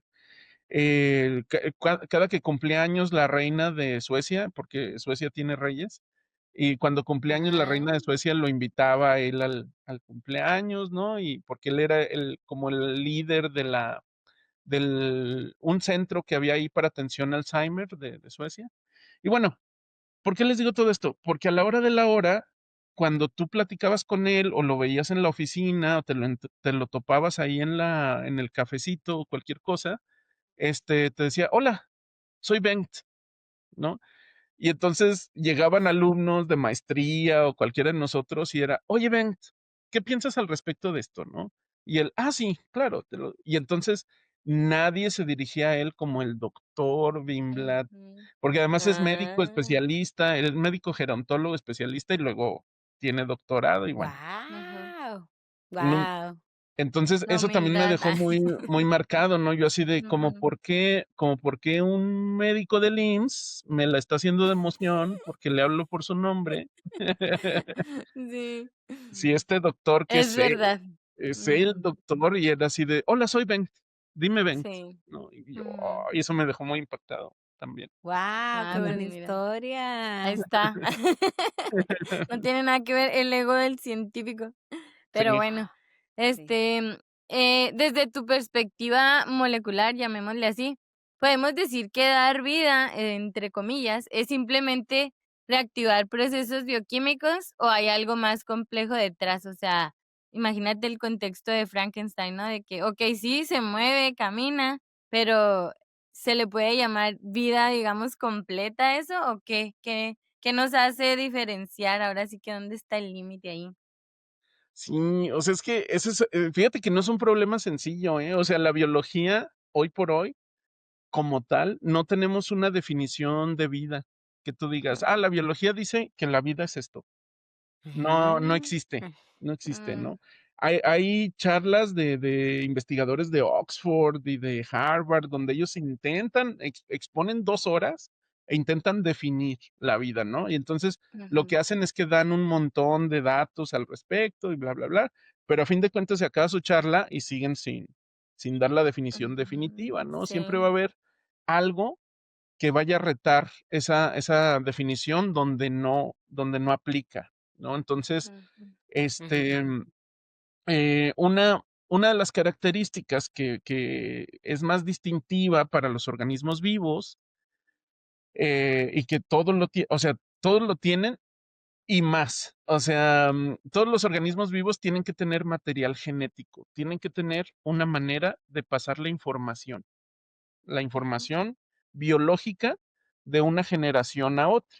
Cada que cumplía años la reina de Suecia, porque Suecia tiene reyes, y cuando cumplía años la reina de Ah, Suecia lo invitaba a él al cumpleaños, ¿no? Y porque él era como el líder un centro que había ahí para atención a Alzheimer de Suecia. Y bueno, ¿por qué les digo todo esto? Porque a la hora de la hora, cuando tú platicabas con él o lo veías en la oficina o te lo topabas ahí en el cafecito o cualquier cosa, te decía, hola, soy Bengt, ¿no? Y entonces llegaban alumnos de maestría o cualquiera de nosotros y era, oye, Ben, ¿qué piensas al respecto de esto, no? Y él, sí, claro. Y entonces nadie se dirigía a él como el doctor Bimblat, Ujú. porque además es médico Ah, especialista, él es médico gerontólogo especialista y luego tiene doctorado y bueno. ajá. Wow. nun- Wow. entonces La eso también me humildad. dejó muy, muy marcado, ¿no? Yo así de Ujú. como por qué un médico del IMSS me la está haciendo de emoción porque le hablo por su nombre. Sí, Si este doctor que es sé, verdad. es el Ujú. doctor y era así de, hola, soy Ben, dime Ben, Sí. ¿no? Y yo, Ujú. y eso me dejó muy impactado también. Wow, qué Ah, pues buena mira, ahí historia. está. No tiene nada que ver el ego del científico. Pero Sí, bueno, Sí. este, desde tu perspectiva molecular, llamémosle así, podemos decir que dar vida, entre comillas, es simplemente reactivar procesos bioquímicos o hay algo más complejo detrás. O sea, imagínate el contexto de Frankenstein, ¿no? De que, ok, sí, se mueve, camina, pero ¿se le puede llamar vida, digamos, completa a eso? ¿O qué? ¿Qué nos hace diferenciar? Ahora sí que ¿dónde está el límite ahí? sí, o sea, es que ese es, fíjate que no es un problema sencillo, ¿eh? O sea, la biología, hoy por hoy, como tal, no tenemos una definición de vida que tú digas, la biología dice que la vida es esto. No, no Ujú. existe, no existe, Mm, ¿no? Hay charlas de investigadores de Oxford y de Harvard donde ellos intentan, exponen 2 horas e intentan definir la vida, ¿no? Y entonces lo ujú. que hacen es que dan un montón de datos al respecto y bla, bla, bla, pero a fin de cuentas se acaba su charla y siguen sin dar la definición definitiva, ¿no? Siempre va a Sí. haber algo que vaya a retar esa definición donde no aplica, ¿no? Entonces, Ujú, este, Ujú. una de las características que es más distintiva para los organismos vivos, y que o sea, todos lo tienen y más. O sea, todos los organismos vivos tienen que tener material genético, tienen que tener una manera de pasar la ujú, información biológica de una generación a otra,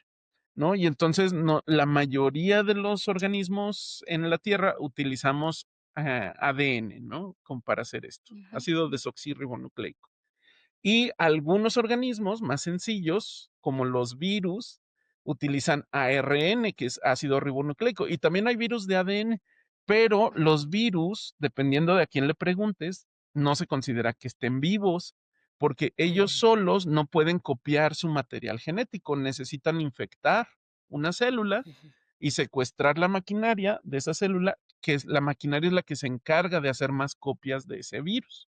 ¿no? Y entonces no, la mayoría de los organismos en la Tierra utilizamos ADN, ¿no? Para hacer esto, ujú, ácido desoxirribonucleico. Y algunos organismos más sencillos, como los virus, utilizan ARN, que es ácido ribonucleico. Y también hay virus de ADN, pero los virus, dependiendo de a quién le preguntes, no se considera que estén vivos, porque ellos Ujú. solos no pueden copiar su material genético. Necesitan infectar una célula y secuestrar la maquinaria de esa célula, la maquinaria es la que se encarga de hacer más copias de ese virus.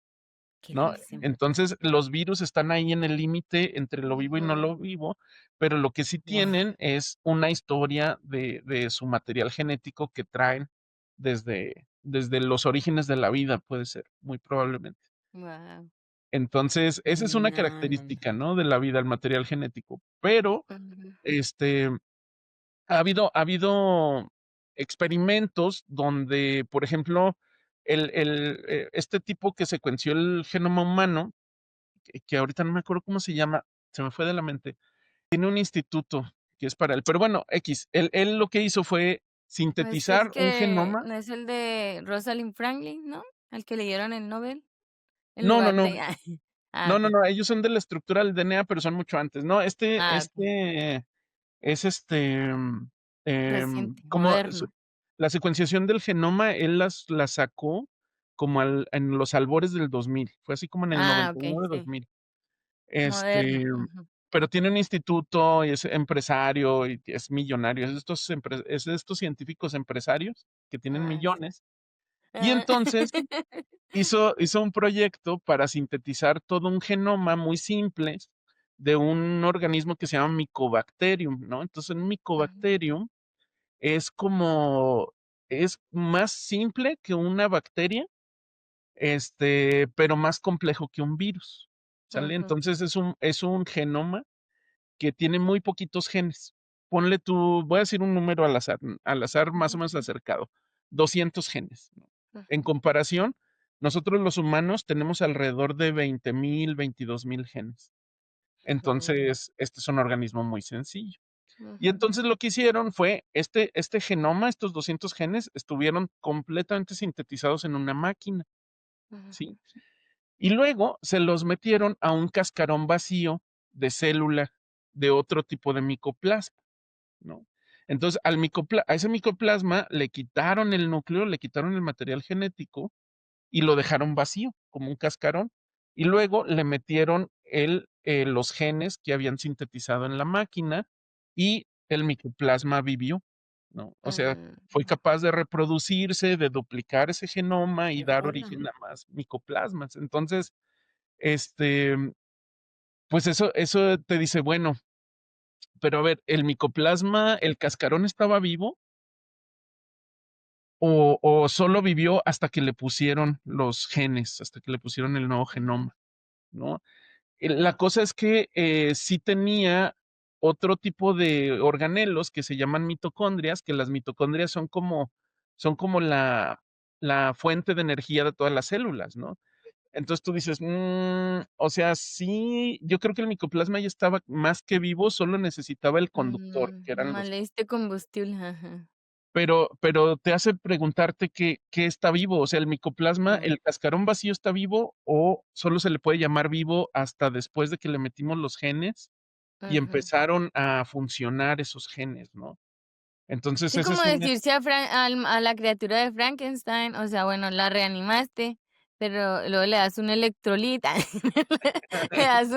Qué ¿No? loquísimo. Entonces, los virus están ahí en el límite entre lo vivo y no ujú. lo vivo, pero lo que sí Wow. tienen es una historia de su material genético que traen desde los orígenes de la vida, puede ser, muy probablemente. Guau. Entonces, esa es una No, no, no. característica, ¿no? De la vida, el material genético. Pero, Ujú. este, ha habido experimentos donde, por ejemplo, este tipo que secuenció el genoma humano, que ahorita no me acuerdo cómo se llama, se me fue de la mente. Tiene un instituto que es para él, pero bueno, X, él lo que hizo fue Pues es sintetizar un que genoma. no es el de Rosalind Franklin, ¿no? Al que le dieron el Nobel en No, no, lugar no, de ah, no, no, okey. no, ellos son de la estructura del DNA, pero son mucho antes, ¿no? Ah, okey. Es Reciente, como moderno. la secuenciación del genoma, él la sacó como en los albores del 2000, fue así como en el Ah, noventa y okey, nueve dos sí, mil. moderno. Este, Ujú. pero tiene un instituto y es empresario y es millonario. Es de estos científicos empresarios que tienen Ah, sí. millones. Y Ah. entonces hizo un proyecto para sintetizar todo un genoma muy simple de un organismo que se llama Mycobacterium, ¿no? Entonces, un Ujú, Mycobacterium es como, es más simple que una bacteria, pero más complejo que un virus, ¿sale? ujú, Entonces, es un genoma que tiene muy poquitos genes. Ponle tú, voy a decir un número al azar más o ujú, menos acercado, 200 genes, ¿no? En ujú. comparación, nosotros los humanos tenemos alrededor de 20,000, 22,000 genes. Entonces, este es un organismo muy sencillo. Y Ujú, entonces lo que hicieron fue, este genoma, estos 200 genes, estuvieron completamente sintetizados en una máquina, ujú, ¿sí? Y luego se los metieron a un cascarón vacío de célula de otro tipo de micoplasma, ¿no? Entonces, a ese micoplasma le quitaron el núcleo, le quitaron el material genético y lo dejaron vacío, como un cascarón. Y luego le metieron los genes que habían sintetizado en la máquina y el micoplasma vivió, ¿no? O sea, fue mm, capaz de reproducirse, de duplicar ese genoma y Qué dar bueno. origen a más micoplasmas. Entonces, este, pues eso te dice, bueno, pero a ver, ¿el micoplasma, el cascarón estaba vivo o solo vivió hasta que le pusieron los genes, hasta que le pusieron el nuevo ujú, genoma, ¿no? La cosa es que sí tenía otro tipo de organelos que se llaman mitocondrias, que las mitocondrias son como la fuente de energía de todas las células, ¿no? Entonces tú dices, o sea, sí, yo creo que el micoplasma ya estaba más que vivo, solo necesitaba el conductor, que eran nomás los. le diste combustible, ajá. Pero te hace preguntarte qué está vivo, o sea, el micoplasma, Mm, ¿el cascarón vacío está vivo o solo se le puede llamar vivo hasta después de que le metimos los genes y ujú. empezaron a funcionar esos genes, ¿no? Entonces, Sí, ese como es un. decir si a la criatura de Frankenstein, o sea, bueno, la reanimaste, pero luego le das un electrolit, le das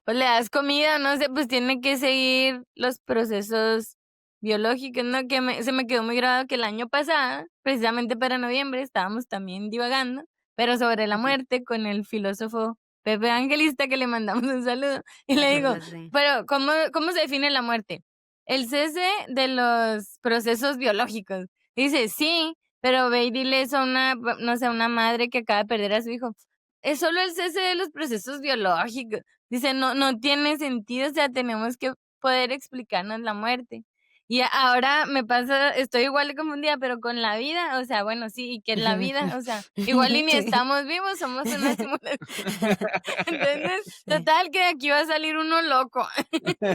pues le das comida, no sé, pues tiene que seguir los procesos biológicos, ¿no? Se me quedó muy grabado que el año pasado, precisamente para noviembre, estábamos también divagando, pero sobre la muerte con el filósofo Pepe Angelista, que le mandamos un saludo, y le digo, Sí. pero ¿cómo se define la muerte? El cese de los procesos biológicos. Dice, sí, pero ve y dile eso a una, no sé, a una madre que acaba de perder a su hijo. Es solo el cese de los procesos biológicos. Dice, no tiene sentido, o sea, tenemos que poder explicarnos la muerte. Y ahora me pasa, estoy igual de confundida, pero con la vida, o sea, bueno, sí, ¿y qué es la vida? O sea, igual y ni Sí. estamos vivos, somos una simulación. Entonces, Sí, total, que de aquí va a salir uno loco.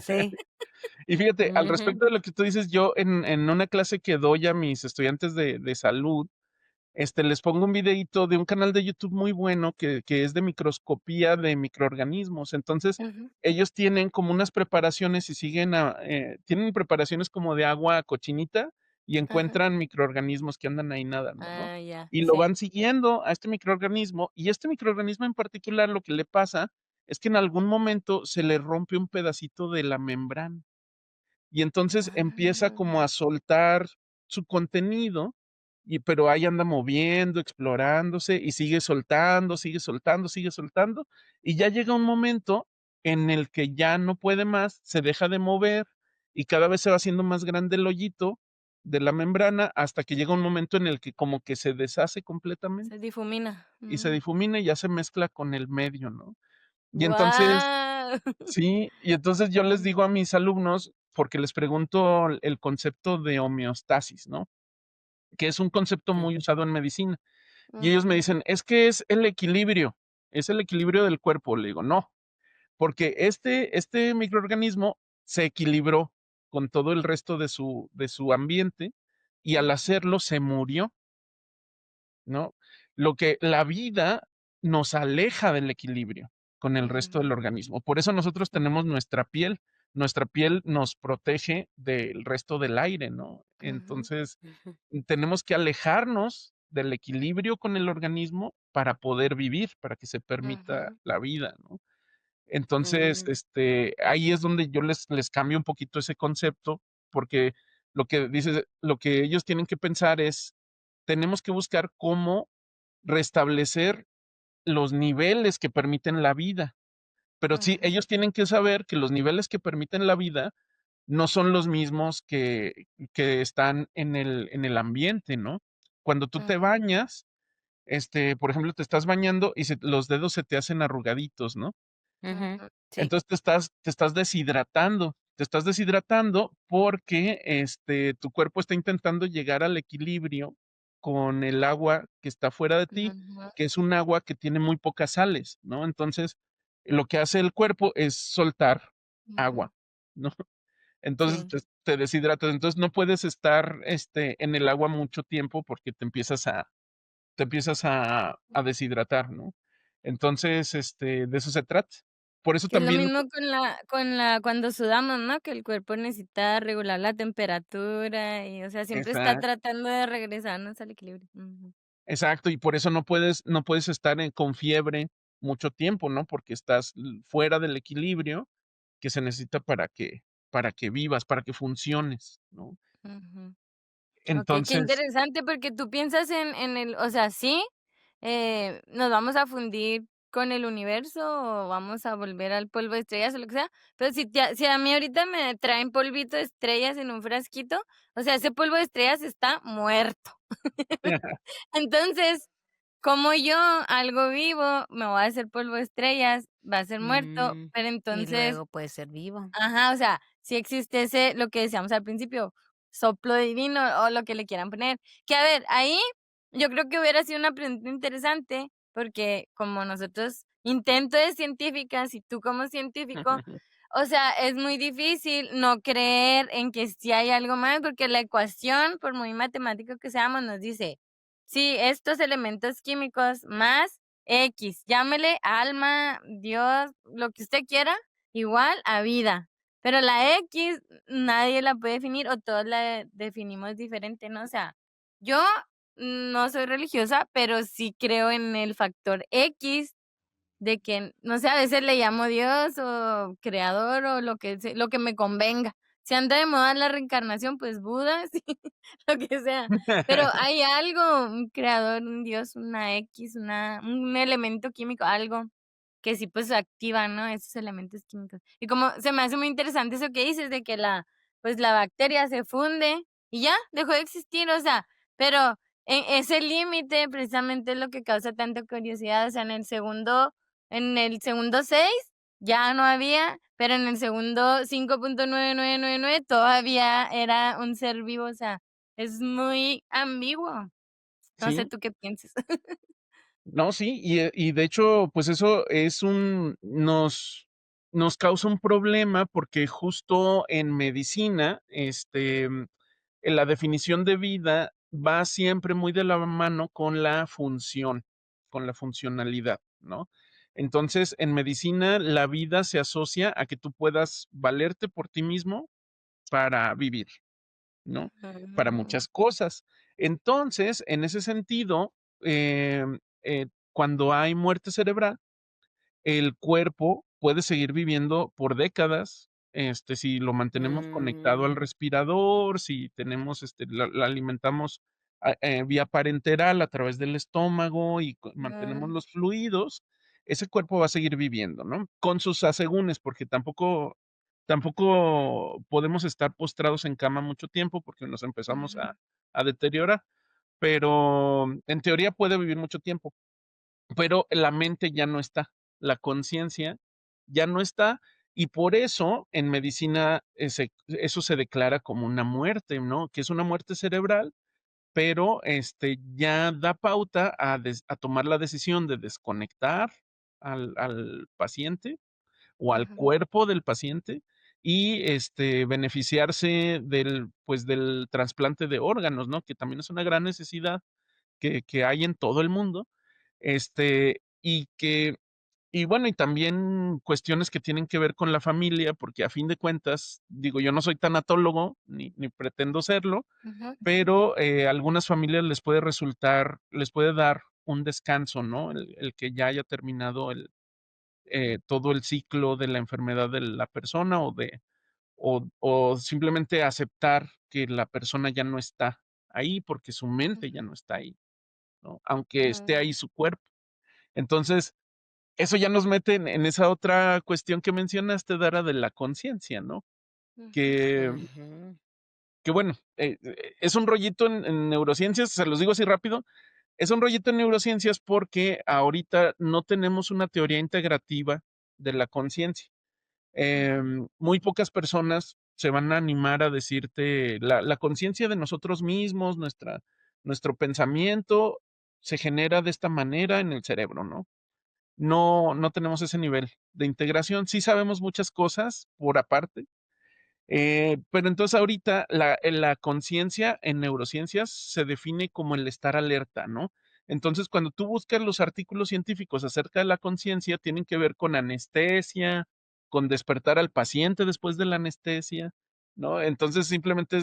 sí. Y fíjate, al Ujú, respecto de lo que tú dices, yo en una clase que doy a mis estudiantes de salud, les pongo un videíto de un canal de YouTube muy bueno que es de microscopía de microorganismos. Entonces, ujú. ellos tienen como unas preparaciones y tienen preparaciones como de agua cochinita y Ajá. encuentran microorganismos que andan ahí nadando, ¿no? Ah, ya, Y lo sí. van siguiendo a este microorganismo y este microorganismo en particular lo que le pasa es que en algún momento se le rompe un pedacito de la membrana y entonces empieza como Ah, a soltar su contenido, pero ahí anda moviendo, explorándose y sigue soltando, sigue soltando, sigue soltando, y ya llega un momento en el que ya no puede más, se deja de mover y cada vez se va haciendo más grande el hoyito de la membrana hasta que llega un momento en el que como que se deshace completamente se difumina. y se difumina y ya se mezcla con el medio, ¿no? Y entonces Guau. sí, y entonces yo les digo a mis alumnos, porque les pregunto el concepto de homeostasis, ¿no? Que es un concepto Sí. muy usado en medicina. Y ellos me Ujú, dicen, es el equilibrio del cuerpo. Le digo, no, porque este microorganismo se equilibró con todo el resto de su ambiente y al ujú, hacerlo se murió, ¿no? Lo que la vida nos aleja del equilibrio con el resto del ujú, organismo. Por eso nosotros tenemos nuestra piel nos protege del resto del aire, ¿no? ujú, Entonces, Ujú. tenemos que alejarnos del equilibrio con el organismo para poder vivir, para que se permita ujú, la vida, ¿no? Entonces, Mm, ahí es donde yo les cambio un poquito ese concepto, porque lo que ellos tienen que pensar es, tenemos que buscar cómo restablecer los niveles que permiten la vida. Pero sí, ujú, ellos tienen que saber que los niveles que permiten la vida no son los mismos que están en el ambiente, ¿no? Cuando tú te ujú, bañas, por ejemplo, te estás bañando y los dedos se te hacen arrugaditos, ¿no? ujú. ujú, Sí. Entonces te estás deshidratando. Te estás deshidratando porque tu cuerpo está intentando llegar al equilibrio con el agua que está fuera de ti, ujú, que es un agua que tiene muy pocas sales, ¿no? Entonces, lo que hace el cuerpo es soltar Ujú. agua, ¿no? Entonces Sí. te deshidratas. Entonces no puedes estar en el agua mucho tiempo porque te empiezas a deshidratar, ¿no? Entonces, de eso se trata. Por eso Que es lo también mismo con la cuando sudamos, ¿no? Que el cuerpo necesita regular la temperatura y, o sea, siempre está exacto, tratando de regresarnos al equilibrio. Ujú. exacto, y por eso no puedes estar con fiebre mucho tiempo, ¿no? Porque estás fuera del equilibrio que se necesita para que vivas, para que funciones, ¿no? Ujú. Okey, qué Entonces, interesante, porque tú piensas en el, o sea, sí, nos vamos a fundir con el universo o vamos a volver al polvo de estrellas o lo que sea, pero si a mí ahorita me traen polvito de estrellas en un frasquito, o sea, ese polvo de estrellas está muerto. Entonces, como yo, algo vivo, me voy a hacer polvo de estrellas, va a ser muerto, Mm, pero y entonces luego puede ser vivo. ajá, o sea, sí existe ese, lo que decíamos al principio, soplo divino o lo que le quieran poner. Que a ver, ahí yo creo que hubiera sido una pregunta interesante, porque como nosotros, intento de científicas y tú como científico, o sea, es muy difícil no creer en que sí hay algo más, porque la ecuación, por muy matemático que seamos, nos dice, sí, estos elementos químicos más X, llámele alma, Dios, lo que usted quiera, igual a vida. Pero la X nadie la puede definir o todos la definimos diferente, ¿no? O sea, yo no soy religiosa, pero sí creo en el factor X de que, no sé, a veces le llamo Dios o creador o lo que me convenga. Si anda de moda la reencarnación, pues Buda, sí, lo que sea. Pero hay algo, un creador, un Dios, una X, un elemento químico, algo que sí, pues, activa, ¿no?, esos elementos químicos. Y como se me hace muy interesante eso que dices de que pues, la bacteria se funde y ya, dejó de existir, o sea, pero ese límite precisamente es lo que causa tanta curiosidad, o sea, en el segundo 6 ya no había, pero en el segundo 5.9999 todavía era un ser vivo, o sea, es muy ambiguo. No sé sí, tú qué piensas. no, sí, y de hecho, pues eso nos causa un problema porque justo en medicina, en la definición de vida va siempre muy de la mano con la función, con la funcionalidad, ¿no? Entonces, en medicina, la vida se asocia a que tú puedas valerte por ti mismo para vivir, ¿no? Para Mm, muchas cosas. Entonces, en ese sentido, cuando hay muerte cerebral, el cuerpo puede seguir viviendo por décadas, si lo mantenemos conectado al Mm, respirador, si tenemos, la alimentamos vía parenteral a través del estómago y mantenemos mm, los fluidos, ese cuerpo va a seguir viviendo, ¿no? Con sus asegúnes, porque tampoco podemos estar postrados en cama mucho tiempo porque nos empezamos ujú, a deteriorar, pero en teoría puede vivir mucho tiempo, pero la mente ya no está, la conciencia ya no está, y por eso en medicina eso se declara como una muerte, ¿no? Que es una muerte cerebral, pero ya da pauta a tomar la decisión de desconectar al paciente o al ujú, cuerpo del paciente y beneficiarse pues, del trasplante de órganos, ¿no? Que también es una gran necesidad que hay en todo el mundo, y bueno, y también cuestiones que tienen que ver con la familia, porque a fin de cuentas, digo, yo no soy tanatólogo, ni pretendo serlo, ujú, pero algunas familias les puede dar un descanso, ¿no? El que ya haya terminado todo el ciclo de la enfermedad de la persona o simplemente aceptar que la persona ya no está ahí porque su mente ya no está ahí, ¿no? Aunque esté ujú, ahí su cuerpo. Entonces, eso ya nos mete en esa otra cuestión que mencionaste, Dara, de la conciencia, ¿no? ujú, Que, ujú. que bueno, es un rollito en neurociencias, se los digo así rápido, es un rollito en neurociencias porque ahorita no tenemos una teoría integrativa de la conciencia. ujú, Muy pocas personas se van a animar a decirte la conciencia de nosotros mismos, nuestro pensamiento se genera de esta manera en el cerebro, ¿no? no tenemos ese nivel de integración. Sí sabemos muchas cosas por aparte, pero entonces ahorita la conciencia en neurociencias se define como el estar alerta, ¿no? Entonces, cuando tú buscas los artículos científicos acerca de la conciencia, tienen que ver con anestesia, con despertar al paciente después de la anestesia, ¿no? Entonces, simplemente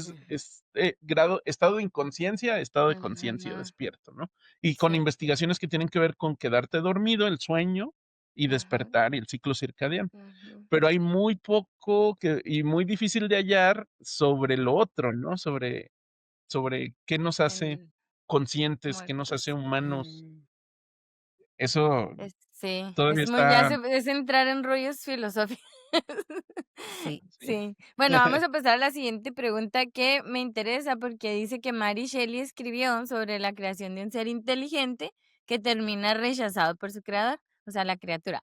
estado de inconsciencia, estado de conciencia Ujú, despierto, ¿no? Y con sí, investigaciones que tienen que ver con quedarte dormido, el sueño y ajá, despertar y el ciclo circadiano, ujú. pero hay muy poco y muy difícil de hallar sobre lo otro, ¿no? Sobre qué nos hace El conscientes, qué nos hace muertos. humanos. Mm, Eso Sí, todavía es muy, ya está. se, es entrar en rollos filosóficos. sí. Sí. Sí. Bueno, vamos a pasar a la siguiente pregunta que me interesa porque dice que Mary Shelley escribió sobre la creación de un ser inteligente que termina rechazado por su creador, o sea, la criatura.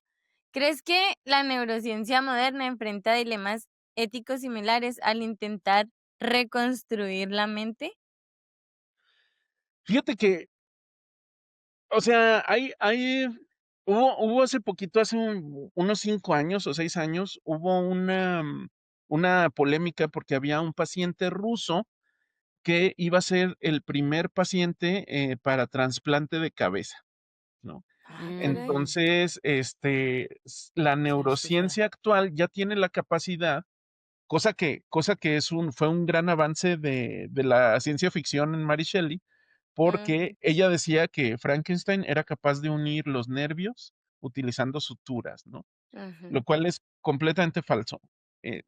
¿Crees que la neurociencia moderna enfrenta dilemas éticos similares al intentar reconstruir la mente? Fíjate que, o sea, hubo hace poquito, hace unos 5 años o 6 años, hubo una polémica porque había un paciente ruso que iba a ser el primer paciente, para trasplante de cabeza, ¿no? Ah, caray. Mm, Entonces, la sí, sí fue. neurociencia actual ya tiene la capacidad, cosa que fue un gran avance de la ciencia ficción en Mary Shelley, porque Ujú, ella decía que Frankenstein era capaz de unir los nervios utilizando suturas, ¿no? ujú, Lo cual es completamente falso.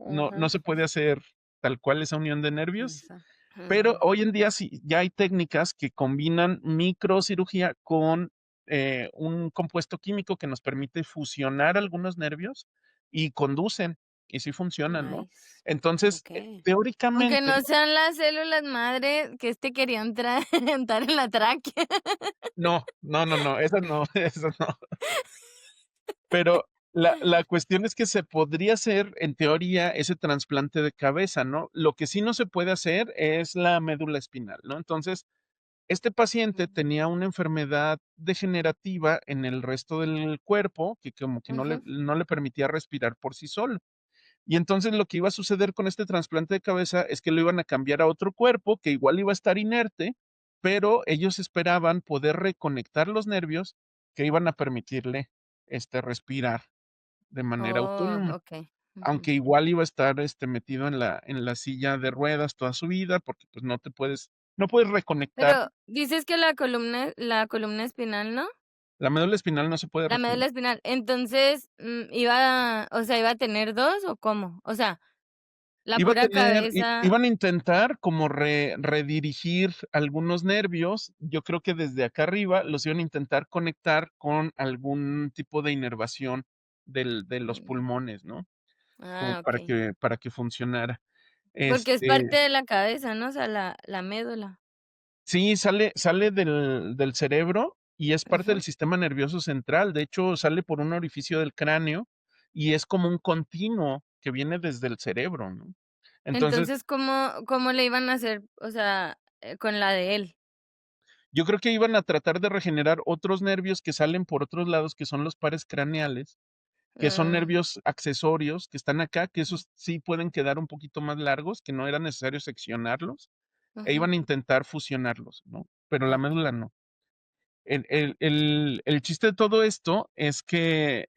No ujú, se puede hacer tal cual esa unión de nervios, Eso. pero ujú. hoy en día sí, ya hay técnicas que combinan microcirugía con, un compuesto químico que nos permite fusionar algunos nervios y conducen, y sí funcionan, ¿no? Nice. Entonces, Ok. Aunque teóricamente no sean las células madre que quería entrar en la tráquea. no, no, no, no, esas no, esas no. Pero la cuestión es que se podría hacer, en teoría, ese trasplante de cabeza, ¿no? Lo que sí no se puede hacer es la médula espinal, ¿no? Entonces, este paciente tenía una enfermedad degenerativa en el resto del cuerpo que como que Ujú. no le permitía respirar por sí solo. Y entonces lo que iba a suceder con este trasplante de cabeza es que lo iban a cambiar a otro cuerpo que igual iba a estar inerte, pero ellos esperaban poder reconectar los nervios que iban a permitirle, respirar de manera Oh, autónoma, okey. Ujú. aunque igual iba a estar, metido en la silla de ruedas toda su vida, porque, pues, no puedes reconectar. Pero dices que la columna espinal, ¿no? La médula espinal no se puede La médula regenerar. espinal. Entonces, o sea, ¿iba a tener 2 o cómo? O sea, la Iba a pura tener i cabeza. iban a intentar como redirigir algunos nervios, yo creo que desde acá arriba los iban a intentar conectar con algún tipo de inervación de los Mm, pulmones, ¿no? Como para okey. que funcionara. Porque es parte Este, de la cabeza, ¿no? O sea, la médula. sí, sale del cerebro y es parte del Ujú. sistema nervioso central. De hecho, sale por un orificio del cráneo y es como un continuo que viene desde el cerebro, ¿no? Entonces, Entonces, ¿cómo le iban a hacer, o sea, con la de él? yo creo que iban a tratar de regenerar otros nervios que salen por otros lados, que son los pares craneales, que son Ah, nervios accesorios que están acá, que esos sí pueden quedar un poquito más largos, que no era necesario seccionarlos, e ujú. iban a intentar fusionarlos, ¿no? Pero la Okey. médula no. El chiste de todo esto es que,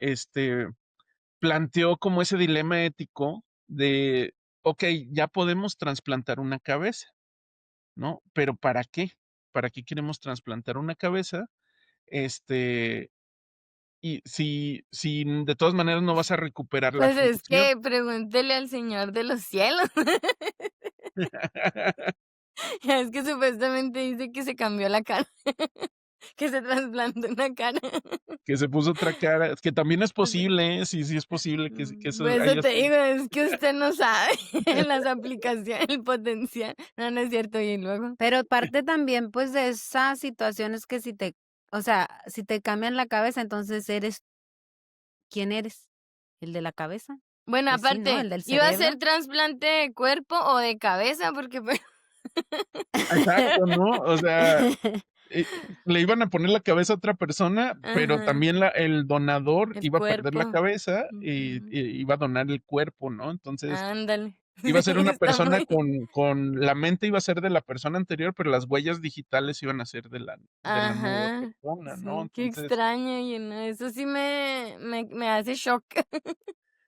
planteó como ese dilema ético de, okey, ya podemos trasplantar una cabeza, ¿no? Pero ¿para qué? ¿Para qué queremos trasplantar una cabeza? Este, y si de todas maneras no vas a recuperar la Pues es función. que pregúntele al Señor de los cielos. Ya es que supuestamente dice que se cambió la cara, que se trasplantó una cara. Que se puso otra cara, que también es posible, ¿eh? Sí, sí es posible que eso Pues eso haya te sido. digo, es que usted no sabe las aplicaciones, el potencial. No, no es cierto, y luego. Pero parte también, pues, de esas situaciones que si te o sea, si te cambian la cabeza, entonces eres ¿quién eres? ¿El de la cabeza? Bueno, Pues sí, ¿no? aparte, ¿El del ¿iba a ser cerebro? trasplante de cuerpo o de cabeza? Porque, pues, Exacto, ¿no? O sea, eh, le iban a poner la cabeza a otra persona, pero Ajá, también el donador el iba a perder la cuerpo. cabeza Ujú. y iba a donar el cuerpo, ¿no? Entonces Ándale. iba a ser una Está persona muy... con la mente iba a ser de la persona anterior, pero las huellas digitales iban a ser de la nueva Ajá, persona, ¿no? sí, qué Entonces, extraño, y no, eso sí me hace shock.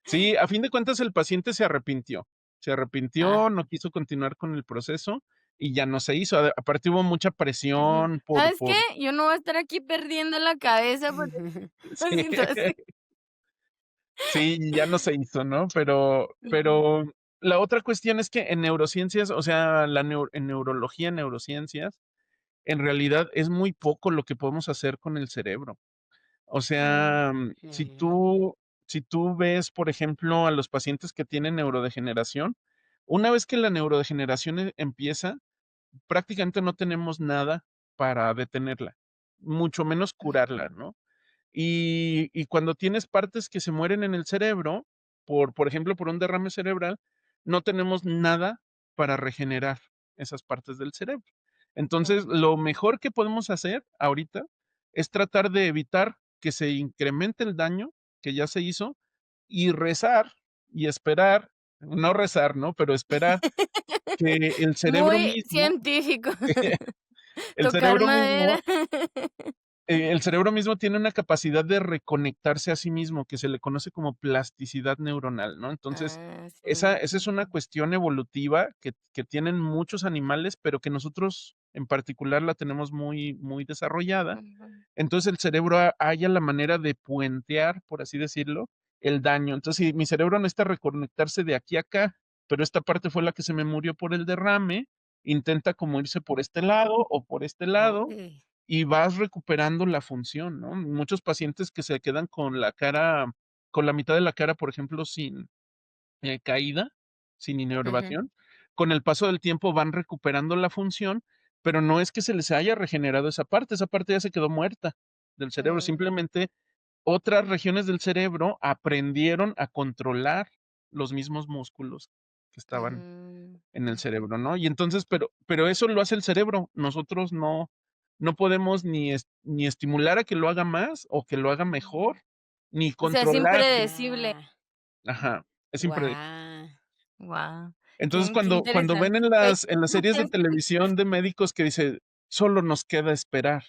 sí, a fin de cuentas el paciente se Ah, arrepintió, no quiso continuar con el proceso y ya no se hizo. Aparte hubo mucha ujú. presión ¿Sabes qué? Yo no voy a estar aquí perdiendo la cabeza por esta sí, situación. sí, ya no se hizo, ¿no? Ujú. Pero la otra cuestión es que en neurociencias, o sea, en neurología, neurociencias, en realidad es muy poco lo que podemos hacer con el cerebro. O Mm, sea, si tú ves, por ejemplo, a los pacientes que tienen neurodegeneración, una vez que la neurodegeneración empieza, prácticamente no tenemos nada para detenerla, mucho menos curarla, ujú, ¿no? Y cuando tienes partes que se mueren en el cerebro, por ejemplo, por un derrame cerebral, no tenemos nada para regenerar esas partes del cerebro. Entonces, ujú. lo mejor que podemos hacer ahorita es tratar de evitar que se incremente el daño que ya se hizo y rezar y esperar, no rezar, ¿no? Pero esperar que el cerebro Muy mismo, científico. el Tocar cerebro madera. mismo el cerebro mismo tiene una capacidad de reconectarse a sí mismo, que se le conoce como plasticidad neuronal, ¿no? Entonces, Ah, sí. esa es una cuestión evolutiva que tienen muchos animales, pero que nosotros en particular la tenemos muy, muy desarrollada. Ujú. Entonces, el cerebro halla la manera de puentear, por así decirlo, el daño. Entonces, si mi cerebro necesita reconectarse de aquí a acá, pero esta parte fue la que se me murió por el derrame, intenta como irse por este lado o por este lado Uy. y vas recuperando la función, ¿no? Muchos pacientes que se quedan con la cara, con la mitad de la cara, por ejemplo, sin caída, sin Ujú. inervación, con el paso del tiempo van recuperando la función, pero no es que se les haya regenerado esa parte ya se quedó muerta del cerebro, Mm, simplemente otras regiones del cerebro aprendieron a controlar los mismos músculos que estaban mm, en el ujú. cerebro, ¿no? Y entonces, pero eso lo hace el cerebro. Nosotros no podemos ni estimular a que lo haga más o que lo haga mejor, Ujú. ni O sea, es controlar. impredecible. Ah, Ajá, es impredecible. guau. Wow, Entonces, qué cuando ven interesante. en Oye, las series de televisión de médicos que dice: "Solo nos queda esperar",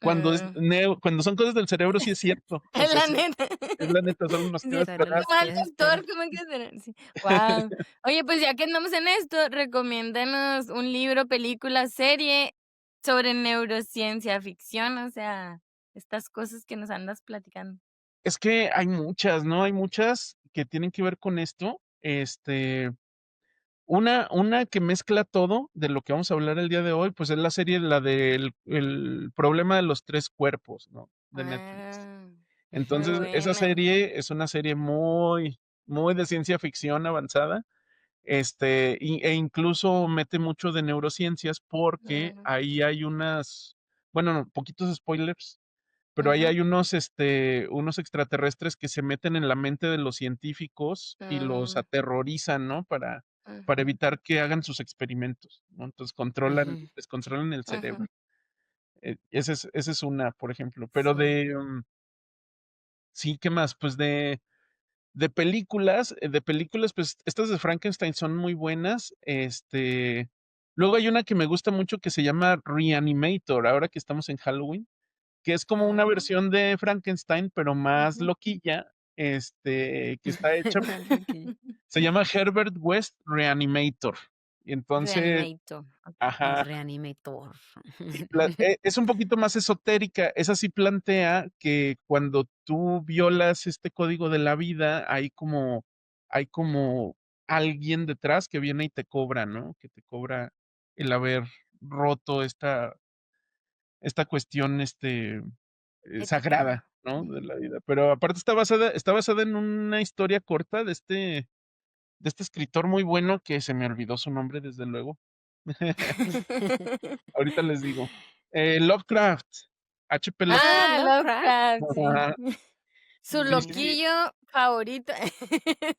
mm, cuando son cosas del cerebro, sí es cierto. O sea, la sí, neta. es la neta, solo nos queda Sí, Solo esperar. les mal queda doctor, esperar. ¿cómo que será? Sí, guau. Oye, pues ya que andamos en esto, recomiéndanos un libro, película, serie sobre neurociencia ficción, o sea, estas cosas que nos andas platicando. Es que hay muchas, ¿no? Hay muchas que tienen que ver con esto. Una que mezcla todo de lo que vamos a hablar el día de hoy, pues es la serie, la del el problema de los 3 cuerpos, ¿no? De Netflix. Ah, muy Entonces, esa buena. serie es una serie muy, muy de ciencia ficción avanzada, incluso mete mucho de neurociencias porque Mm, ahí hay bueno, no, poquitos spoilers, pero ahí ujú, hay unos extraterrestres que se meten en la mente de los científicos y los mm, aterrorizan, ¿no? Para ujú, evitar que hagan sus experimentos, ¿no? Entonces Ujú. les controlan el ujú, cerebro. Esa es una, por ejemplo. Pero sí. sí, ¿qué más? Pues de películas, pues estas de Frankenstein son muy buenas. Luego hay una que me gusta mucho que se llama Reanimator, ahora que estamos en Halloween, que es como una Ah, versión de Frankenstein, pero más ujú. loquilla, que está hecha, Okey. se llama Herbert West Reanimator. Y entonces, Reanimator, okey. ajá, Reanimator. es un poquito más esotérica. Esa sí plantea que cuando tú violas este código de la vida, hay como alguien detrás que viene y te cobra, ¿no? Que te cobra el haber roto esta cuestión, Ética. sagrada, ¿no? De Ujú. la vida. Pero aparte está basada en una historia corta de este escritor muy bueno que se me olvidó su nombre, desde luego. Ahorita les digo. Lovecraft, H.P. Ah, Lovecraft. Ah, Lovecraft. Lovecraft, sí. Ajá. Su Sí, Ujú. sí, loquillo favorito.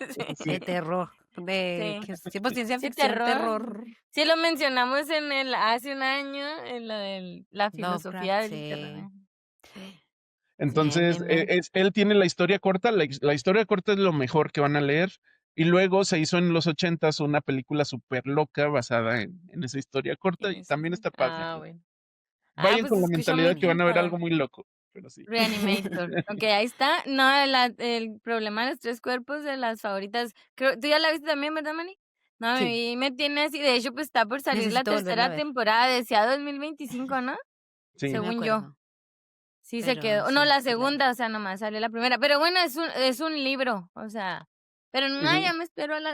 sí, Sí. sí. De terror. de Sí. que es tipo ciencia Sí, ficción, terror. terror. Sí, lo mencionamos hace un año, en lo de la filosofía Lovecraft, del terror. sí. Ajá. Sí. Bien, Entonces, bien, bien. él tiene la historia corta, la historia corta es lo mejor que van a leer. Y luego se hizo en los 80s una película súper loca basada en esa historia corta y Tiene ese también sí. está padre. Ah, bueno. Ah, Vayan pues con se la escucha mentalidad muy de que van a ver algo tentador. muy loco, pero sí. Reanimator. Ok, ahí está. No, el problema de los tres cuerpos de las favoritas. Creo, ¿tú ya la viste también, verdad, Manny? No, a Sí, mí me tiene así. De hecho, pues está por salir la necesito volverla a tercera ver. temporada. Decía 2025, ¿no? Sí. No me Según yo. acuerdo, Sí se pero quedó. No, sí, la sí la vi. segunda, o sea, nomás salió la primera. Pero bueno, es un libro, o sea. Pero no, ya Ujú. me espero a la.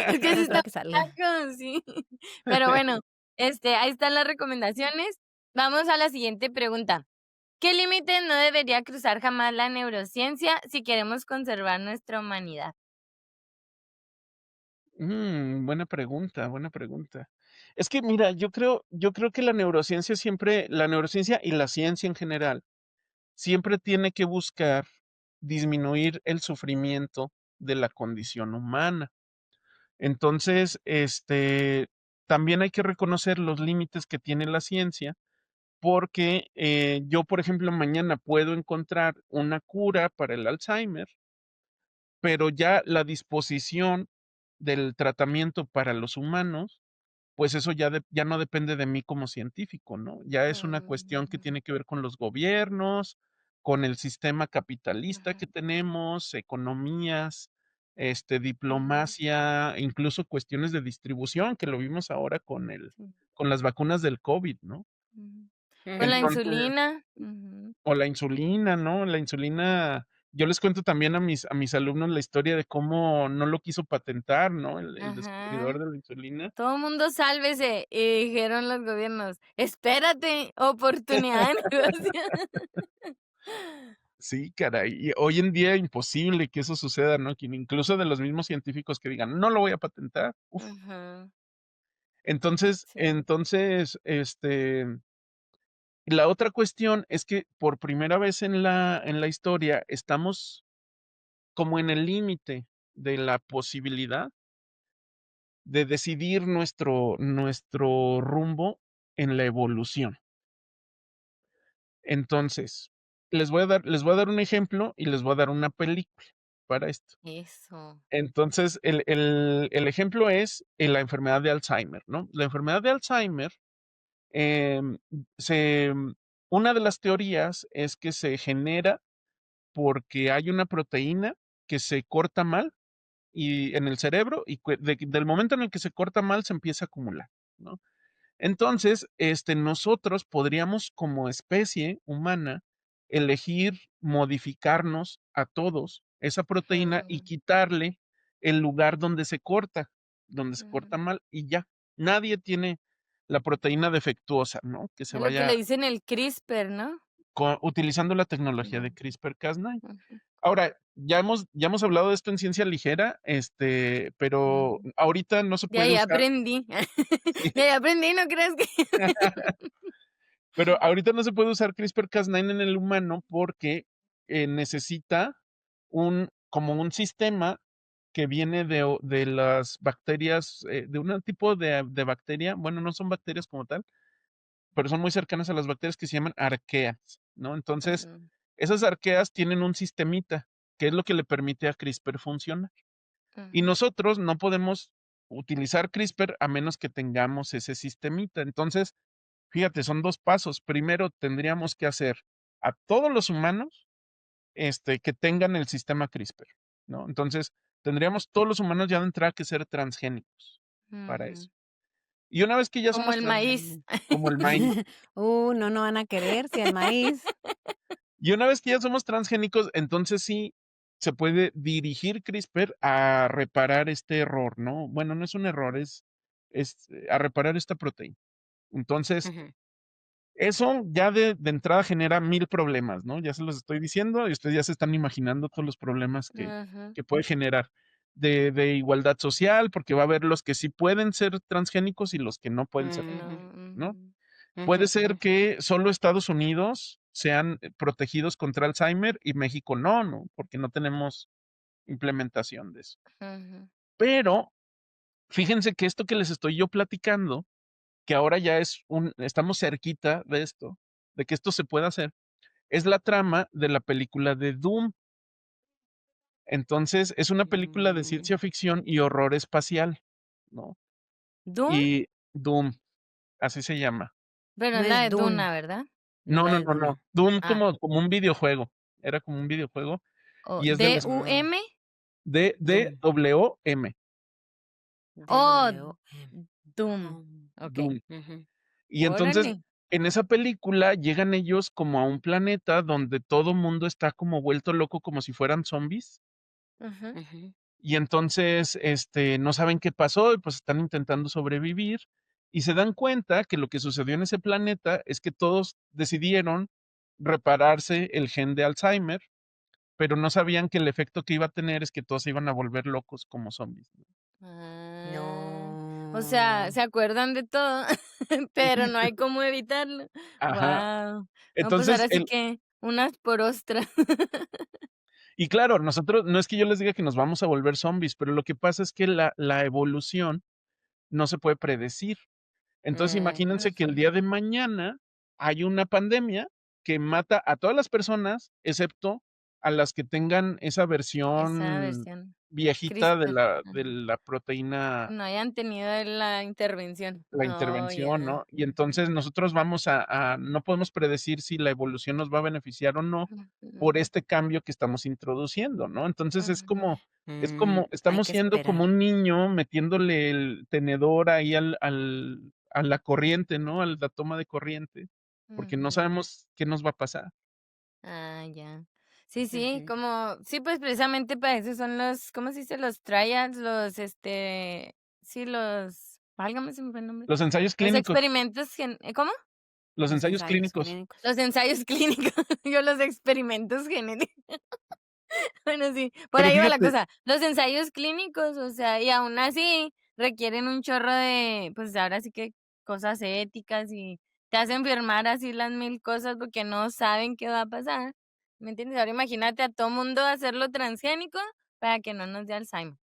Es que sí está Hasta que salga. largo, sí. Pero bueno, ahí están las recomendaciones. Vamos a la siguiente pregunta. ¿Qué límite no debería cruzar jamás la neurociencia si queremos conservar nuestra humanidad? Buena pregunta, buena pregunta. Es que mira, yo creo que la neurociencia y la ciencia en general, siempre tiene que buscar disminuir el sufrimiento de la condición humana. Entonces, también hay que reconocer los límites que tiene la ciencia, porque yo, por ejemplo, mañana puedo encontrar una cura para el Alzheimer, pero ya la disposición del tratamiento para los humanos, pues eso ya no depende de mí como científico, ¿no? Ya es una cuestión que Mm, tiene que ver con los gobiernos, con el sistema capitalista ujú, que tenemos, economías, ujú, diplomacia, incluso cuestiones de distribución, que lo vimos ahora sí, con las vacunas del COVID, ¿no? ujú. Con la Ujú. Entonces, insulina. Ujú, o la insulina, ¿no? La insulina, yo les cuento también a mis alumnos la historia de cómo no lo quiso patentar, ¿no? El descubridor ajá. de la insulina. Todo mundo sálvese. Y dijeron los gobiernos, espérate, oportunidad de negocio. Sí, caray. Y hoy en día imposible que eso suceda, ¿no? Que incluso de los mismos científicos que digan, no lo voy a patentar. Uf. Ajá, Entonces, sí. entonces, la otra cuestión es que por primera vez en la historia estamos como en el límite de la posibilidad de decidir nuestro rumbo en la evolución. Entonces, les voy a dar un ejemplo y les voy a dar una película para esto. Eso. Entonces, el ejemplo es la enfermedad de Alzheimer, ¿no? La enfermedad de Alzheimer, em, se, una de las teorías es que se genera porque hay una proteína que se corta mal y en el cerebro y del momento en el que se corta mal se empieza a acumular, ¿no? Entonces, nosotros podríamos como especie humana elegir modificarnos a todos esa proteína y Ujú, quitarle el lugar donde se corta ujú. mal y ya. Nadie tiene la proteína defectuosa, ¿no? Que se Es lo que le vaya dicen el CRISPR, ¿no? utilizando la tecnología de Ujú, CRISPR-Cas9. ujú, Ahora, ya hemos hablado de esto en ciencia ligera, pero ujú. ahorita no se puede Ya usar. aprendí. Sí. Ya aprendí, ¿no crees que? Pero ahorita no se puede usar CRISPR-Cas9 en el humano porque necesita como un sistema que viene de las bacterias, de un tipo de bacteria, bueno, no son bacterias como tal, pero son muy cercanas a las bacterias que se llaman arqueas, ¿no? Entonces, Ujú, esas arqueas tienen un sistemita, que es lo que le permite a CRISPR funcionar. Y ujú, nosotros no podemos utilizar CRISPR a menos que tengamos ese sistemita. Entonces, fíjate, son dos pasos. Primero, tendríamos que hacer a todos los humanos, que tengan el sistema CRISPR, ¿no? Entonces, tendríamos todos los humanos ya de entrada que ser transgénicos para ujú. eso. Y una vez que ya Como somos el maíz. como el maíz, No, no van a querer, si el maíz. y una vez que ya somos transgénicos, entonces sí se puede dirigir CRISPR a reparar este error, ¿no? Bueno, no es un error, es a reparar esta proteína. Entonces, Ujú. eso ya de entrada genera 1000 problemas, ¿no? Ya se los estoy diciendo y ustedes ya se están imaginando todos los problemas que, Ujú. que puede generar de igualdad social, porque va a haber los que sí pueden ser transgénicos y los que no pueden Los ser, que no. Ujú, ¿no? Ujú. Puede ujú, ser ujú. que solo Estados Unidos sean protegidos contra Alzheimer y México no, ¿no? Porque no tenemos implementación de eso. Ujú. Pero fíjense que esto que les estoy yo platicando, que ahora ya estamos cerquita de esto, de que esto se pueda hacer, es la trama de la película de Doom. Entonces, es una película de Mm, ciencia ficción y horror espacial, ¿no? Doom, Y Doom, así se llama. pero no es la es de Dune, Duna, ¿verdad? no es No, la no, de no, Duna. no. Doom Ah, como un videojuego. Era como un videojuego o y es del Mm, D-U-M. Doom, DWM, Oh, DWM. Doom. Ok. Doom. Ujú. Y entonces, Órale. en esa película llegan ellos como a un planeta donde todo mundo está como vuelto loco, como si fueran zombies. Ujú. Ujú. Y entonces, no saben qué pasó y pues están intentando sobrevivir y se dan cuenta que lo que sucedió en ese planeta es que todos decidieron repararse el gen de Alzheimer, pero no sabían que el efecto que iba a tener es que todos se iban a volver locos como zombies, ¿no? Ah, o sea, No. se acuerdan de todo, pero no hay cómo evitarlo. Ajá. Wow. No, pues Entonces, ahora sí que unas por ostras. y claro, nosotros, no es que yo les diga que nos vamos a volver zombies, pero lo que pasa es que la evolución no se puede predecir. Entonces, imagínense que el Ujú. día de mañana hay una pandemia que mata a todas las personas, excepto a las que tengan esa Esa versión versión. viejita de CRISPR. la proteína, No hayan tenido la intervención. la Oh, intervención, ya. ¿no? Y entonces nosotros vamos no podemos predecir si la evolución nos va a beneficiar o no por Ujú, este cambio que estamos introduciendo, ¿no? Entonces ujú. es como, Hay estamos que siendo esperar. como un niño metiéndole el tenedor ahí a la corriente, ¿no? A la toma de corriente, porque no Ujú. sabemos qué nos va a pasar. Ah, ya. Sí, sí, Ujú. como, sí, pues precisamente para eso son los, ¿cómo se dice? Los trials, sí, válgame se me fue el nombre. Los ensayos Los clínicos, experimentos, ¿cómo? los Los ensayos ensayos clínicos. clínicos. Los ensayos clínicos, yo los experimentos genéticos. Bueno, sí, por Pero ahí va la fíjate, cosa. Los ensayos clínicos, o sea, y aún así requieren un chorro de, pues ahora sí que cosas éticas y te hacen firmar así las mil cosas porque no saben qué va a pasar. ¿Me entiendes? Ahora imagínate a todo mundo hacerlo transgénico para que no nos dé Alzheimer.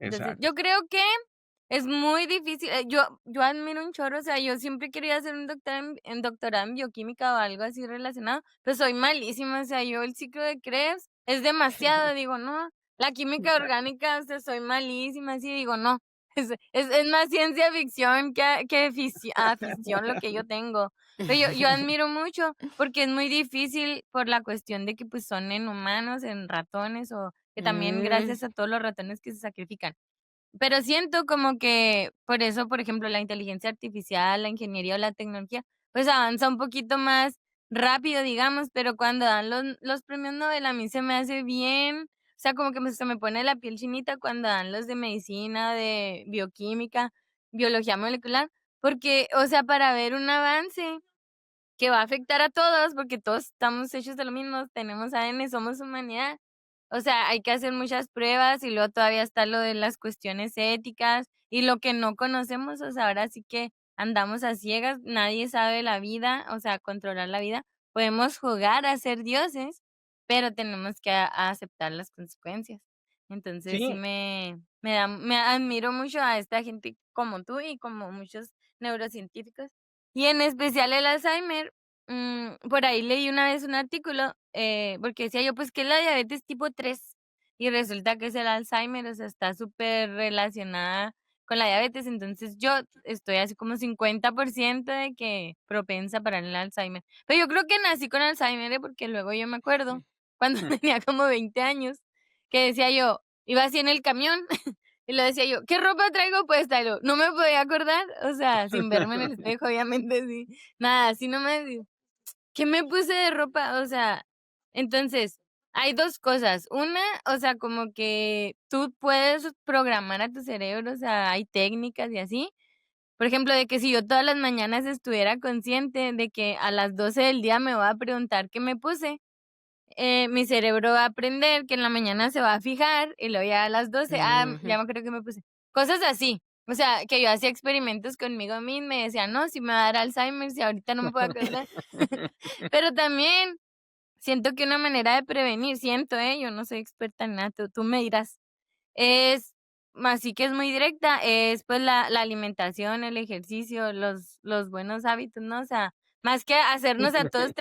Entonces, exacto. yo creo que es muy difícil. Yo admiro un chorro, o sea, yo siempre quería hacer un doctorado en bioquímica o algo así relacionado, pero soy malísima, o sea, yo el ciclo de Krebs es demasiado, digo, no, la química orgánica, o sea, soy malísima, así digo, no, es más ciencia ficción que afición lo que yo tengo. Pero yo admiro mucho porque es muy difícil por la cuestión de que pues son en humanos, en ratones o que también Mm, gracias a todos los ratones que se sacrifican. Pero siento como que por eso, por ejemplo, la inteligencia artificial, la ingeniería o la tecnología, pues avanza un poquito más rápido, digamos, pero cuando dan los premios Nobel a mí se me hace bien, o sea, como que se me pone la piel chinita cuando dan los de medicina, de bioquímica, biología molecular, porque, o sea, para ver un avance que va a afectar a todos, porque todos estamos hechos de lo mismo, tenemos ADN, somos humanidad. O sea, hay que hacer muchas pruebas y luego todavía está lo de las cuestiones éticas y lo que no conocemos, o sea, ahora sí que andamos a ciegas, nadie sabe la vida, o sea, controlar la vida. Podemos jugar a ser dioses, pero tenemos que aceptar las consecuencias. Entonces, sí Sí, me admiro mucho a esta gente como tú y como muchos neurocientíficos y en especial el Alzheimer, por ahí leí una vez un artículo, porque decía yo, pues, que es la diabetes tipo 3 y resulta que es el Alzheimer, o sea, está súper relacionada con la diabetes, entonces yo estoy así como 50% de que propensa para el Alzheimer. Pero yo creo que nací con Alzheimer, porque luego yo me acuerdo, cuando tenía como 20 años, que decía yo, iba así en el camión y lo decía yo, ¿qué ropa traigo puesta? Y no me podía acordar, o sea, sin verme en el espejo, obviamente, sí. Nada, así no me digo, ¿qué me puse de ropa? O sea, entonces, hay dos cosas. Una, o sea, como que tú puedes programar a tu cerebro, o sea, hay técnicas y así. Por ejemplo, de que si yo todas las mañanas estuviera consciente de que a las 12 del día me voy a preguntar qué me puse, mi cerebro va a aprender que en la mañana se va a fijar y luego ya a las 12 ujú. ya me acuerdo que me puse. Cosas así. O sea, que yo hacía experimentos conmigo misma y decía, no, si me va a dar Alzheimer, si ahorita no me puedo acordar. Pero también siento que una manera de prevenir, yo no soy experta en nada, tú me dirás, es así que es muy directa, es pues la alimentación, el ejercicio, los buenos hábitos, ¿no? O sea, más que hacernos a todos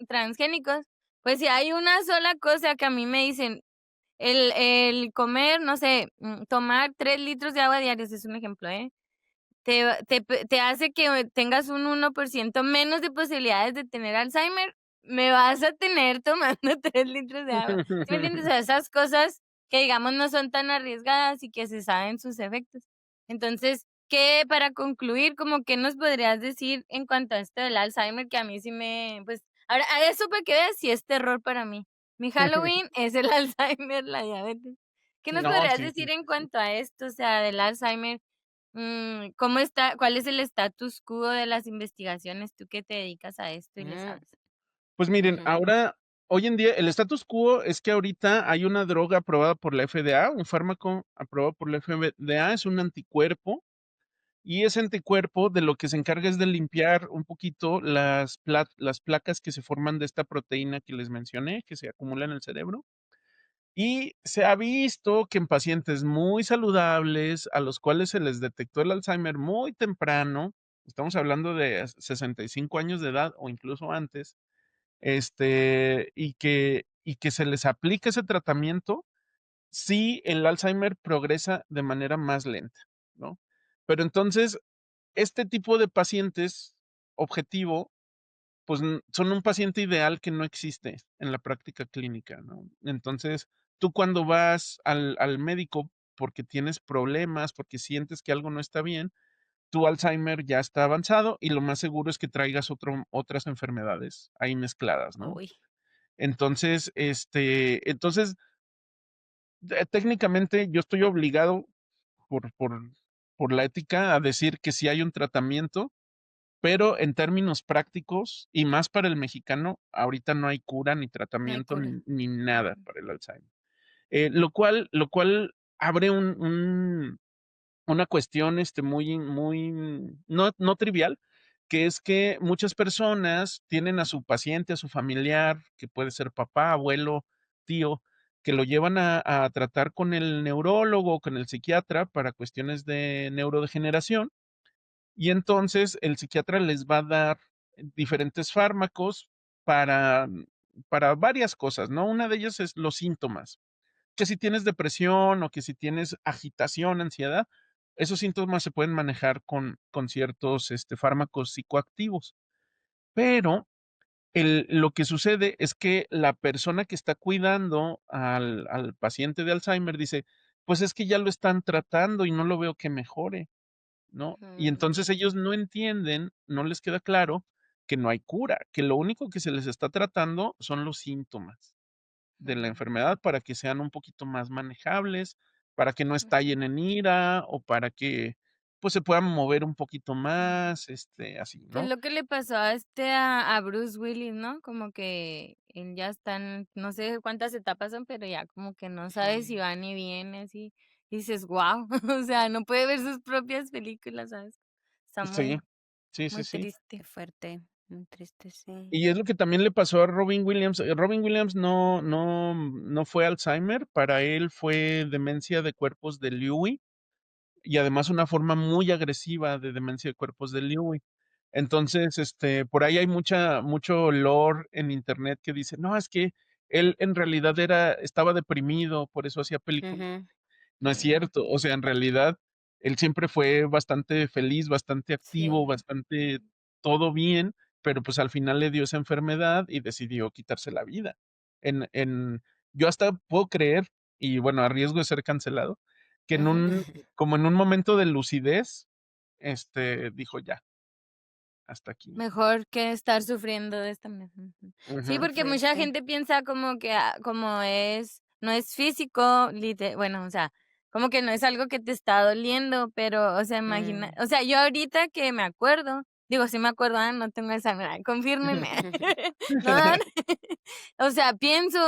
transgénicos, pues si hay una sola cosa que a mí me dicen, el comer, no sé, tomar 3 litros de agua diarios es un ejemplo, ¿eh? Te hace que tengas un 1% menos de posibilidades de tener Alzheimer, me vas a tener tomando 3 litros de agua, ¿sí me entiendes? O sea, esas cosas que, digamos, no son tan arriesgadas y que se saben sus efectos. Entonces, ¿qué para concluir, como qué nos podrías decir en cuanto a esto del Alzheimer? Que a mí sí pues, ahora, a eso para que veas si es terror para mí. Mi Halloween es el Alzheimer, la diabetes. ¿Qué nos No, podrías sí, sí. decir en cuanto a esto, o sea, del Alzheimer? ¿Cómo está cuál es el status quo de las investigaciones? Tú que te dedicas a esto y le Mm, sabes. Pues miren, ujú. ahora, hoy en día, el status quo es que ahorita hay una droga aprobada por la FDA, un fármaco aprobado por la FDA, es un anticuerpo, y ese anticuerpo de lo que se encarga es de limpiar un poquito las placas que se forman de esta proteína que les mencioné, que se acumula en el cerebro. Y se ha visto que en pacientes muy saludables, a los cuales se les detectó el Alzheimer muy temprano, estamos hablando de 65 años de edad o incluso antes, y que se les aplica ese tratamiento, sí el Alzheimer progresa de manera más lenta, ¿no? Pero entonces, este tipo de pacientes objetivo, pues son un paciente ideal que no existe en la práctica clínica, ¿no? Entonces, tú cuando vas al médico porque tienes problemas, porque sientes que algo no está bien, tu Alzheimer ya está avanzado y lo más seguro es que traigas otras enfermedades ahí mezcladas, ¿no? Uy. Entonces, técnicamente yo estoy obligado por la ética a decir que sí hay un tratamiento, pero en términos prácticos, y más para el mexicano, ahorita no hay cura, ni No hay tratamiento, cura. ni nada Ujú. para el Alzheimer. Lo cual abre una cuestión, muy, no trivial, que es que muchas personas tienen a su paciente, a su familiar, que puede ser papá, abuelo, tío, que lo llevan a tratar con el neurólogo, con el psiquiatra para cuestiones de neurodegeneración, y entonces el psiquiatra les va a dar diferentes fármacos para, para varias cosas, ¿no? Una de ellas es los síntomas, que si tienes depresión o que si tienes agitación, ansiedad, esos síntomas se pueden manejar con ciertos fármacos psicoactivos. Pero lo que sucede es que la persona que está cuidando al paciente de Alzheimer dice, pues es que ya lo están tratando y no lo veo que mejore, ¿no? Y entonces Mm, ellos no entienden, no les queda claro que no hay cura, que lo único que se les está tratando son los síntomas de la Mm, enfermedad para que sean un poquito más manejables, para que no ujú, estallen en ira o para que, pues, se puedan mover un poquito ujú. más, así, ¿Qué es ¿no? lo que le pasó a Bruce Willis, no? Como que él ya está en no sé cuántas etapas son, pero ya como que no sabe si sí. va ni viene, así. Y dices: "Guau", o sea, no puede ver sus propias películas, ¿sabes? Está Sí, sí, sí, muy sí. Qué triste. fuerte. Muy triste, sí. Y es lo que también le pasó a Robin Williams. Robin Williams no fue Alzheimer, para él fue demencia de cuerpos de Lewy. Y además una forma muy agresiva de demencia de cuerpos de Lewy. Entonces, por ahí hay mucho lore en Internet que dice: "No, es que él en realidad estaba deprimido, por eso hacía películas". Ujú. No es Mm, cierto, o sea, en realidad, él siempre fue bastante feliz, bastante activo, sí. bastante todo bien, pero, pues, al final le dio esa enfermedad y decidió quitarse la vida. En Yo hasta puedo creer, y bueno, a riesgo de ser cancelado, que como en un momento de lucidez, dijo: "Ya, hasta aquí". Mejor que estar sufriendo de esta manera. Ujú. Sí, Qué Ujú. porque mucha fuerte. gente piensa como que, como no es físico, bueno, o sea, como que no es algo que te está doliendo, pero, o sea, Mm. o sea, yo ahorita que me acuerdo, digo, sí me acuerdo, no tengo esa, confírmenme. No, o sea, pienso,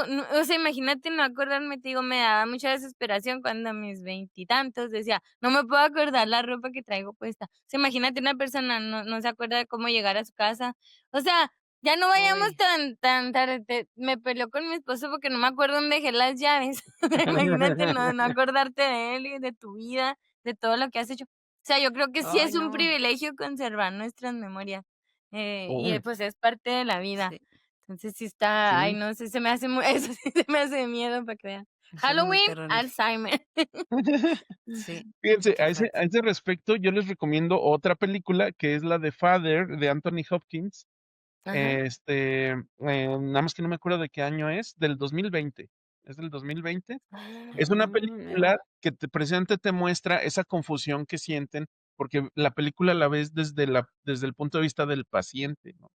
o sea, imagínate no acordarme, te digo, me daba mucha desesperación cuando a mis veintitantos decía, no me puedo acordar la ropa que traigo puesta. O sea, imagínate una persona no se acuerda de cómo llegar a su casa. O sea, Ya no vayamos Uy. tan tarde. Me peleó con mi esposo porque no me acuerdo dónde dejé las llaves. Imagínate no acordarte de él y de tu vida, de todo lo que has hecho. O sea, yo creo que sí Ay, es un no. privilegio conservar nuestras memorias. Uy, Pues es parte de la vida. Sí, Entonces sí está, ay sí. no sé, se me hace eso sí se me hace miedo para que vean. eso es muy Halloween, terrorífico. Alzheimer. Sí, Fíjense, qué a fuerte. ese respecto, yo les recomiendo otra película que es la de Father de Anthony Hopkins. Ajá. Nada más que no me acuerdo de qué año es, del 2020. Es del 2020. Es una Nueva. película que precisamente te muestra esa confusión que sienten, porque la película la ves desde el punto de vista del paciente, ¿no?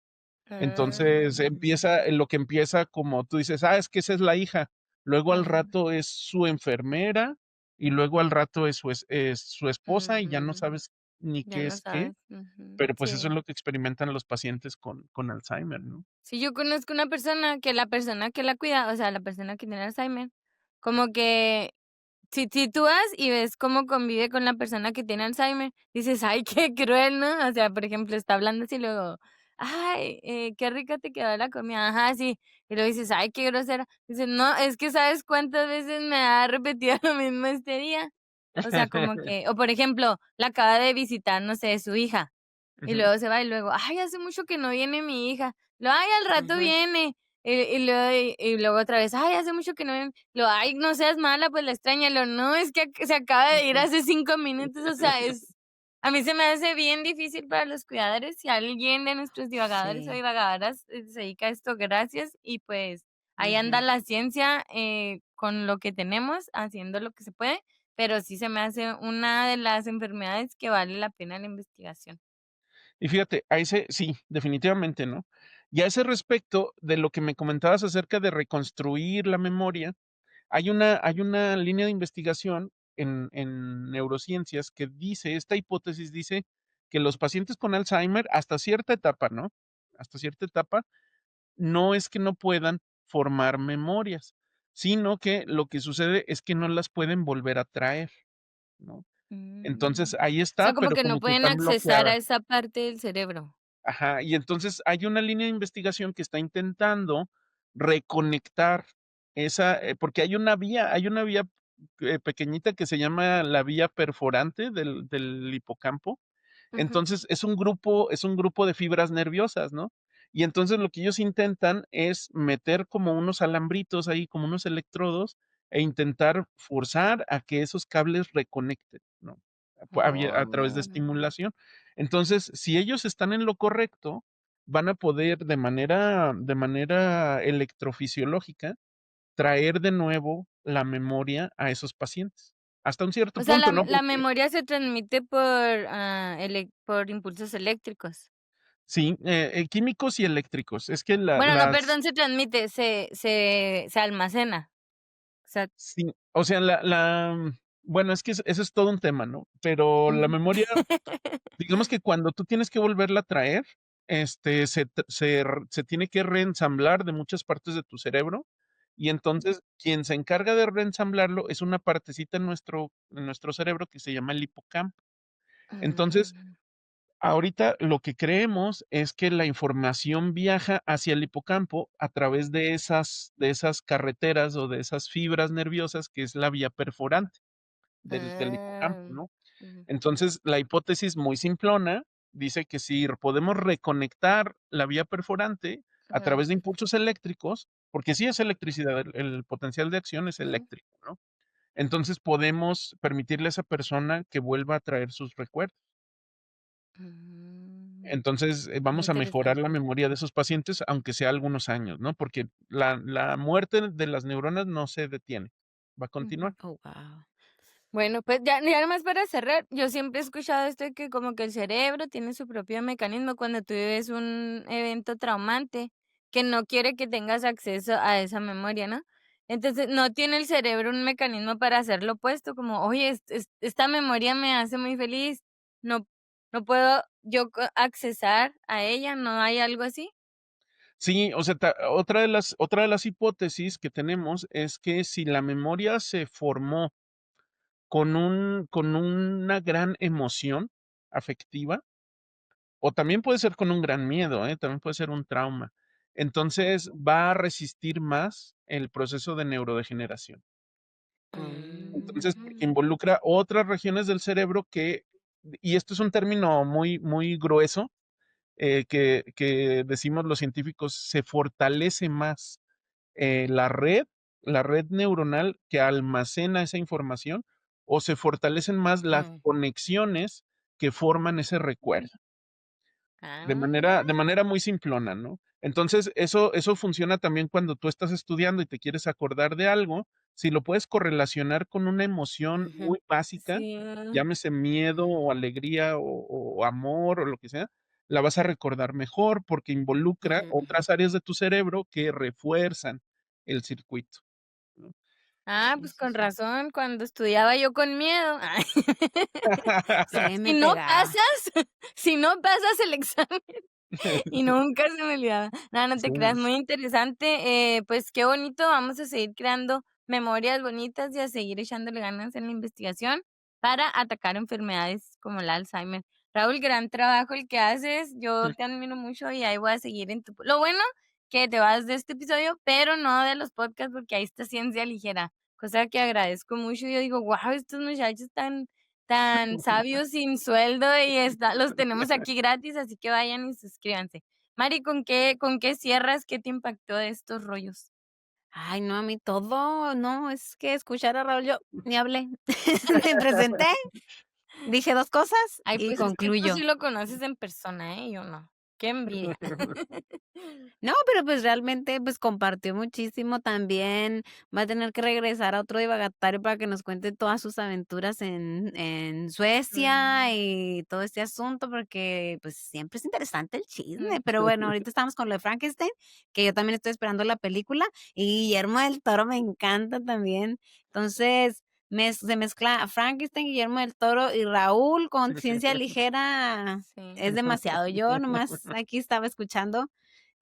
Entonces empieza, Mm, lo que empieza como tú dices, es que esa es la hija, luego al Ajá. rato es su enfermera y luego al rato es su esposa y ya no ujú. sabes ni Ya qué no es qué, sabes. Ujú. pero pues eso es Sí. lo que experimentan los pacientes con Alzheimer, ¿no? Sí, yo conozco una persona que la persona que la cuida, o sea, la persona que tiene Alzheimer, como que si tú vas y ves cómo convive con la persona que tiene Alzheimer, dices: "Ay, qué cruel", ¿no? O sea, por ejemplo, está hablando así y luego: "Ay, qué rica te quedó la comida". Ajá, sí. Y luego dices: "Ay, qué grosera". Dice: "No, es que, ¿sabes cuántas veces me ha repetido lo mismo este día?". O sea, como que o por ejemplo, la acaba de visitar, no sé, su hija. Y Ujú, luego se va y luego: "Ay, hace mucho que no viene mi hija". Luego: "Ay, al rato Ujú. viene". Y luego otra vez: "Ay, hace mucho que no viene". Luego: "Ay, no seas mala, pues la extraña". Luego: "No, es que se acaba de ir Ujú. hace 5 minutos". O sea, a mí se me hace bien difícil para los cuidadores. Si alguien de nuestros divagadores o Sí. divagadoras, se dedica a esto, gracias. Y pues, ahí anda Ujú. la ciencia, con lo que tenemos, haciendo lo que se puede, pero sí se me hace una de las enfermedades que vale la pena la investigación. Y fíjate, a ese sí, definitivamente, ¿no? Y a ese respecto de lo que me comentabas acerca de reconstruir la memoria, hay una línea de investigación en neurociencias que dice, esta hipótesis dice que los pacientes con Alzheimer, hasta cierta etapa, ¿no? Hasta cierta etapa, no es que no puedan formar memorias, sino que lo que sucede es que no las pueden volver a traer, ¿no? Mm. Entonces ahí O sea, está, como pero que no como que pueden están accesar a bloqueadas. esa parte del cerebro. Ajá, y entonces hay una línea de investigación que está intentando reconectar esa, porque hay una vía pequeñita que se llama la vía perforante del hipocampo. Ujú. Entonces es un grupo de fibras nerviosas, ¿no? Y entonces lo que ellos intentan es meter como unos alambritos ahí, como unos electrodos, e intentar forzar a que esos cables reconecten, ¿no? A través de Órale. estimulación. Entonces, si ellos están en lo correcto, van a poder de manera electrofisiológica traer de nuevo la memoria a esos pacientes. Hasta un cierto O sea, punto, la ¿no? la Porque memoria se transmite por impulsos eléctricos. sí, químicos y eléctricos. Es que Bueno, no, perdón, se transmite, se almacena. O sea, sí, o sea, bueno, es que eso es todo un tema, ¿no? Pero la ujú. memoria, digamos que cuando tú tienes que volverla a traer, se tiene que reensamblar de muchas partes de tu cerebro, y entonces quien se encarga de reensamblarlo es una partecita en nuestro cerebro que se llama el hipocampo. Entonces, Mm, ahorita lo que creemos es que la información viaja hacia el hipocampo a través de esas carreteras o de esas fibras nerviosas, que es la vía perforante del hipocampo, ah, ¿no? ujú, Entonces, la hipótesis muy simplona dice que si podemos reconectar la vía perforante a ajá, través de impulsos eléctricos, porque sí es electricidad, el potencial de acción es ujú, eléctrico, ¿no? Entonces podemos permitirle a esa persona que vuelva a traer sus recuerdos. mm, Entonces, muy vamos a mejorar la interesante. memoria de esos pacientes, aunque sea algunos años, ¿no? Porque la muerte de las neuronas no se detiene, va a Ujú. continuar. Oh, wow. Bueno, pues ya nomás para cerrar, yo siempre he escuchado esto de que como que el cerebro tiene su propio mecanismo cuando tú vives un evento traumante que no quiere que tengas acceso a esa memoria, ¿no? Entonces, no tiene el cerebro un mecanismo para hacer lo opuesto, como, oye, esta memoria me hace muy feliz, no, no puedo yo accesar a ella, ¿no hay algo así? Sí, o sea, otra de las hipótesis que tenemos es que si la memoria se formó con una gran emoción afectiva, o también puede ser con un gran miedo, también puede ser un trauma. Entonces va a resistir más el proceso de neurodegeneración. Entonces, porque Mm. involucra otras regiones del cerebro y esto es un término muy, muy grueso, que decimos los científicos, se fortalece más la red neuronal que almacena esa información, o se fortalecen más las Mm. conexiones que forman ese recuerdo, de Ah. manera muy simplona, ¿no? Entonces, eso funciona también cuando tú estás estudiando y te quieres acordar de algo, si lo puedes correlacionar con una emoción Ujú. muy básica, Sí. llámese miedo o alegría o amor o lo que sea, la vas a recordar mejor porque involucra Ujú, ujú. otras áreas de tu cerebro que refuerzan el circuito, ¿no? Ah, Sí, pues sí, con sí. razón, cuando estudiaba yo con miedo. Se Si me no pegaba. pasas, si no pasas el examen y nunca se me olvidaba. No, no te Sí, creas, muy interesante. Pues qué bonito, vamos a seguir creando memorias bonitas y a seguir echándole ganas en la investigación para atacar enfermedades como el Alzheimer. Raúl, gran trabajo el que haces, yo te admiro mucho y ahí voy a seguir en tu... Lo bueno que te vas de este episodio, pero no de los podcasts porque ahí está ciencia ligera, cosa que agradezco mucho. Yo digo, wow, estos muchachos tan sabios sin sueldo y los tenemos aquí gratis, así que vayan y suscríbanse. Mari, ¿con qué cierras? ¿Qué te impactó de estos rollos? Ay, no, a mí todo, no, es que escuchar a Raúl, yo ni hablé. Me presenté, dije 2 cosas Ay, y pues es que tú sí concluyo. lo conoces en persona, ¿eh? Yo no. Qué envidia. No, pero, pues, realmente, pues, compartió muchísimo también. Va a tener que regresar a otro divagatario para que nos cuente todas sus aventuras en Suecia Mm, y todo este asunto, porque, pues, siempre es interesante el chisme. Pero ujú. bueno, ahorita estamos con lo de Frankenstein, que yo también estoy esperando la película, y Guillermo del Toro me encanta también. Entonces, se mezcla Frankenstein, Guillermo del Toro y Raúl con ciencia ligera, Sí. es demasiado. Yo nomás aquí estaba escuchando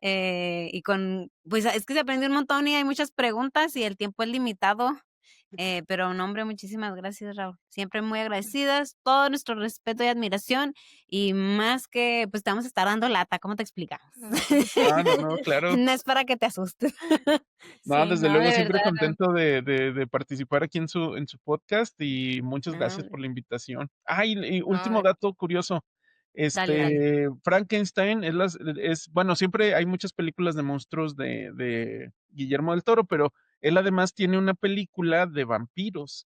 y pues es que se aprendió un montón y hay muchas preguntas y el tiempo es limitado, pero no, hombre, muchísimas gracias, Raúl. Siempre muy agradecidas, todo nuestro respeto y admiración y más que, pues te vamos a estar dando lata, ¿cómo te explicamos? Ah, no, no, claro. No es para que te asustes. No, Sí, desde no, luego de siempre verdad, contento de participar aquí en su podcast y muchas No, gracias hombre, por la invitación. Ah, y no, último dato curioso. dale, dale. Frankenstein bueno, siempre hay muchas películas de monstruos de Guillermo del Toro, pero él además tiene una película de vampiros.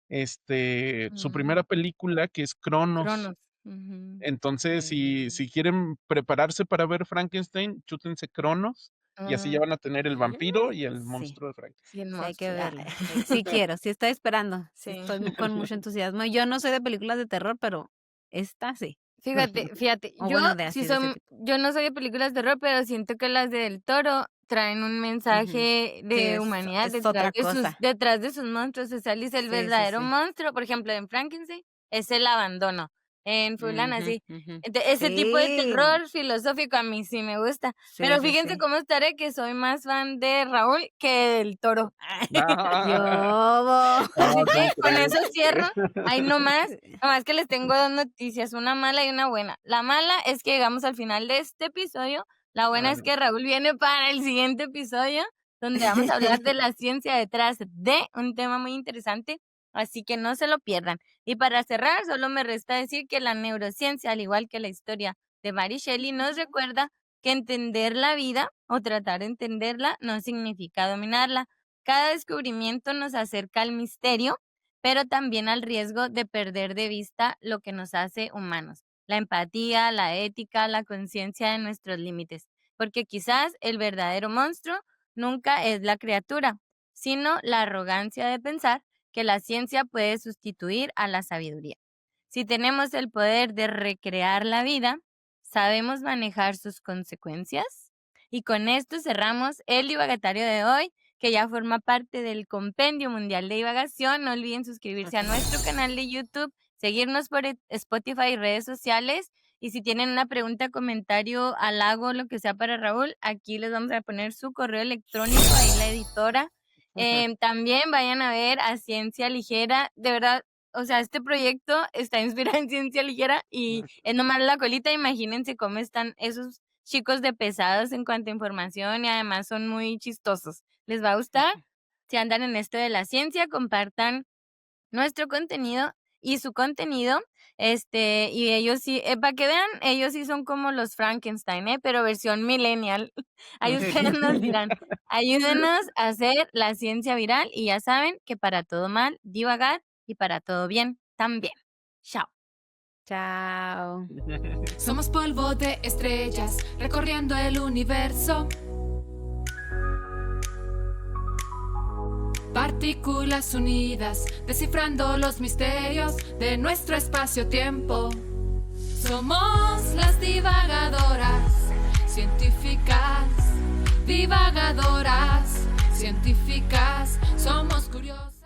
Su mm, primera película que es Cronos. Cronos. Ujú. Entonces, Mm. si quieren prepararse para ver Frankenstein, chútense Cronos y así ya Ah, van a tener el vampiro y el Sí, monstruo de y Frankenstein. el sí hay que monstruo, ya. verla. Sí quiero, sí estoy esperando, sí Sí. estoy con mucho entusiasmo. Yo no soy de películas de terror, pero esta sí. Fíjate, O bueno, de sí así, de ese tipo. yo no soy de películas de terror, pero siento que las Del Toro traen un Ujú. mensaje Sí, de humanidad es otra cosa. detrás de sus monstruos. O sea, él dice el Sí, sí, verdadero sí. monstruo, por ejemplo, en Frankenstein, es el abandono. En Fulana, Ujú, sí. ujú. Ese tipo de Sí, terror filosófico a mí sí me gusta. sí, Pero sí, fíjense sí. cómo estaré que soy más fan de Raúl que del Toro. Yo Así ¿Cómo que con crees? eso cierro. Ahí nomás que les tengo 2 noticias, una mala y una buena. La mala es que llegamos al final de este episodio. La buena Ah, es no. que Raúl viene para el siguiente episodio, donde vamos a hablar de la ciencia detrás de un tema muy interesante, así que no se lo pierdan. Y para cerrar, solo me resta decir que la neurociencia, al igual que la historia de Mary Shelley, nos recuerda que entender la vida o tratar de entenderla no significa dominarla. Cada descubrimiento nos acerca al misterio, pero también al riesgo de perder de vista lo que nos hace humanos, la empatía, la ética, la conciencia de nuestros límites, porque quizás el verdadero monstruo nunca es la criatura, sino la arrogancia de pensar que la ciencia puede sustituir a la sabiduría. Si tenemos el poder de recrear la vida, ¿sabemos manejar sus consecuencias? Y con esto cerramos el divagatario de hoy, que ya forma parte del Compendio Mundial de Divagación. No olviden suscribirse a nuestro canal de YouTube, seguirnos por Spotify y redes sociales. Y si tienen una pregunta, comentario, halago, lo que sea para Raúl, aquí les vamos a poner su correo electrónico, ahí la editora. También vayan a ver a Ciencia Ligera. De verdad, o sea, este proyecto está inspirado en ciencia ligera y es nomás la colita. Imagínense cómo están esos chicos de pesados en cuanto a información y además son muy chistosos. ¿Les va a gustar? Si andan en esto de la ciencia, compartan nuestro contenido y su contenido, y ellos sí, para que vean, ellos sí son como los Frankenstein, pero versión millennial. Ahí ustedes nos dirán, ayúdenos a hacer la ciencia viral y ya saben que para todo mal, divagar y para todo bien también. Chao. Chao. Somos polvo de estrellas recorriendo el universo. Partículas unidas, descifrando los misterios de nuestro espacio-tiempo. Somos las divagadoras, científicas, divagadoras, científicas, somos curiosas.